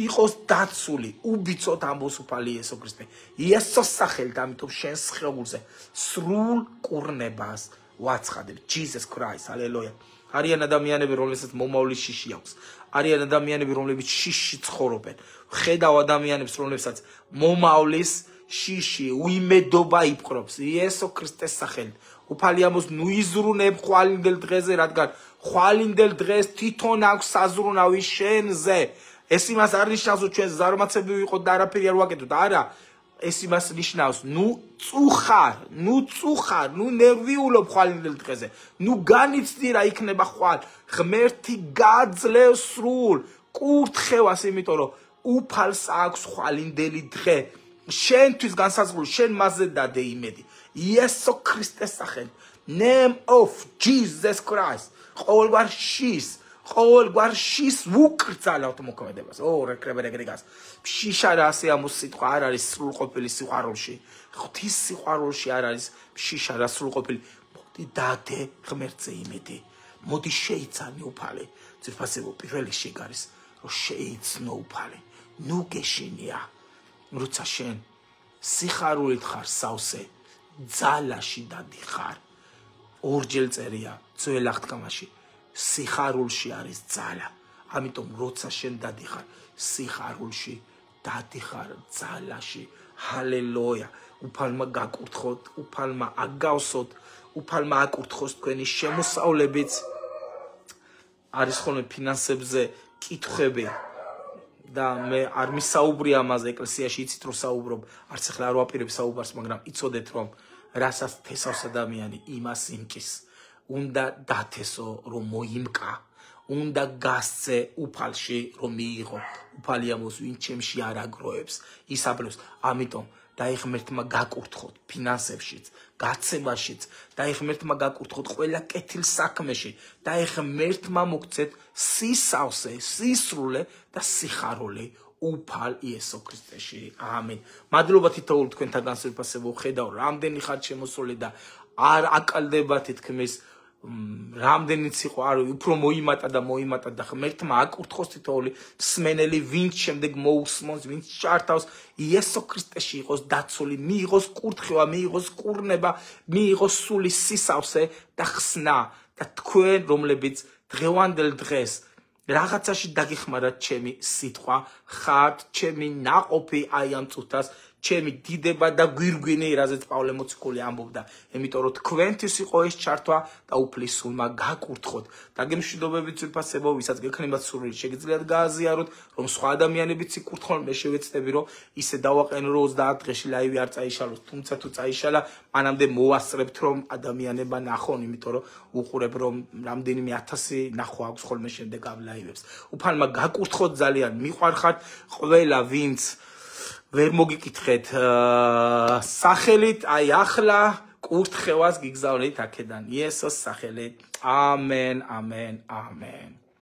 იყოს დაცული უბიცოთ ამბობს უფალი იესო ქრისტე იესოს სახელით ამიტომ შენ სხეულზე სრულ კურნებას ვაცხადებ Jesus Christ hallelujah არიან ადამიანები რომლებსაც მომავლის შიში აქვს არიან ადამიანები რომლებიც შიში ცხოვრობენ ხედავ ადამიანებს რომლებსაც მომავლის შიში უიმედობა იპყრობს იესო ქრისტეს სახელით უფალია მოს ნუ იზრუნებ ხვალინდელ დღეზე რადგან ხვალინდელ დღეს თვითონ აქვს საზრუნავი შენზე ეს იმას არ ნიშნავს რომ ჩვენ ზარმაცები ვიყოთ და არაფერი არ ვაკეთოთ არა ეს იმას ნიშნავს ნუ წუხარ ნუ ნერვიულობ ხვალინდელ დღეზე ნუ განიცდი რა იქნება ხვალ ღმერთი გაძლევს სრულ კურთხევას იმიტომ რომ უფალს აქვს ხვალინდელი დღე შენთვის განსაზღვრული შენ მასზე დადე იმედი იესო ქრისტეს სახელით name of Jesus Christ ყოველგვარ შის ვუკრძალავთ მოქმედებას რეკრებერეგრიგას შიშა რა ასე ამოს სიტყვა არ არის სრულყოფილი სიყვარულში ღვთის სიყვარულში არ არის შიშა რა სრულყოფილი მოდი დადე ღმერთზე იმედი მოდი შეიცანი უფალი ძირფასებო პირველი შეგარის რომ შეიცნო უფალი ნუ გეშინია როცა შენ სიხარულით ხარ სავსე ძალაში დადიხარ ორჯერ წერია ძველ აღთქმაში სიხარულში არის ძალა ამიტომ როცა შენ დადიხარ სიხარულში დადიხარ ძალაში ჰალელუია უფალმა გაკურთხოთ უფალმა აგავსოთ უფალმა აკურთხოს თქვენი შემოსავლებიც არის ხოლმე ფინანსებზე კითხვები და მე არ მისაუბრია ამაზე ეკლესიაში იცით რომ საუბრობ არც ახლა არ ვაპირებ საუბარს მაგრამ იცოდეთ რომ რასაც თესავს ადამიანი იმას იმკის უნდა დათესო რომ მოიმკა უნდა გასცე უფალში რომ მიიღო უფალია მოს ვინ ჩემში არ აგროებს ისაბლებს ამიტომ დაიხმერთმა გაკურთხოთ ფინანსებშიც გაცემაშიც დაიხმერთმა გაკურთხოთ ყველა კეთილ საქმეში დაიხმერთმა მოგცეთ სისავსე სისრულე და სიხარული უფალ იესო ქრისტეში ამენ მადლობა თითოეულ თქვენთან განსხვავებასებო ხედავ რამდენი ხარ შემოსული და არ აკალდებათ თქმის რამდენიც იყო არ უფრო მოიმატა და ღმერთმა აკურთხოს თითოეული მსმენელი ვინც შემდეგ მოусმოს ვინც ჩართავს იესო ქრისტეში იყოს დაცული მიიღოს კურთხევა მიიღოს კურნება მიიღოს სული სისავსე და ხსნა და თქვენ რომლებიც დღევანდელ დღეს რაღაცაში დაგიხმარათ ჩემი სიტყვა ხართ ჩემი ნაყოფი აი ამ წუთას ჩემი დიდება და გვირგვინი რაზეც პავლე მოციქული ამბობდა იმიტომ რომ თქვენთვის იყო ეს ჩართვა და უფლის სულმა გაკურთხოთ და გემშვიდობებით ძვირფასებო ვისაც გექნებათ სურვილი შეგიძლიათ გააზიაროთ რომ სხვა ადამიანებიც იკურთხონ მე შევეცდები რომ ისე დავაყენო რომ 30 დღეში ლაივი არ წაიშალოს თუმცა თუ წაიშალა მანამდე მოვასწრებთ რომ ადამიანება ნახონ იმიტომ რომ უყურებ რომ რამდენიმე 1000 ნახვა აქვს ხოლმე შემდეგ ამ ლაივებს უფალმა გაკურთხოთ ძალიან მიყვარხართ ყველა ვინც ვერ მოგიკითხეთ სახელით აი ახლა კურთხევას გიგზავნით აქედან იესოს სახელით ამენ ამენ ამენ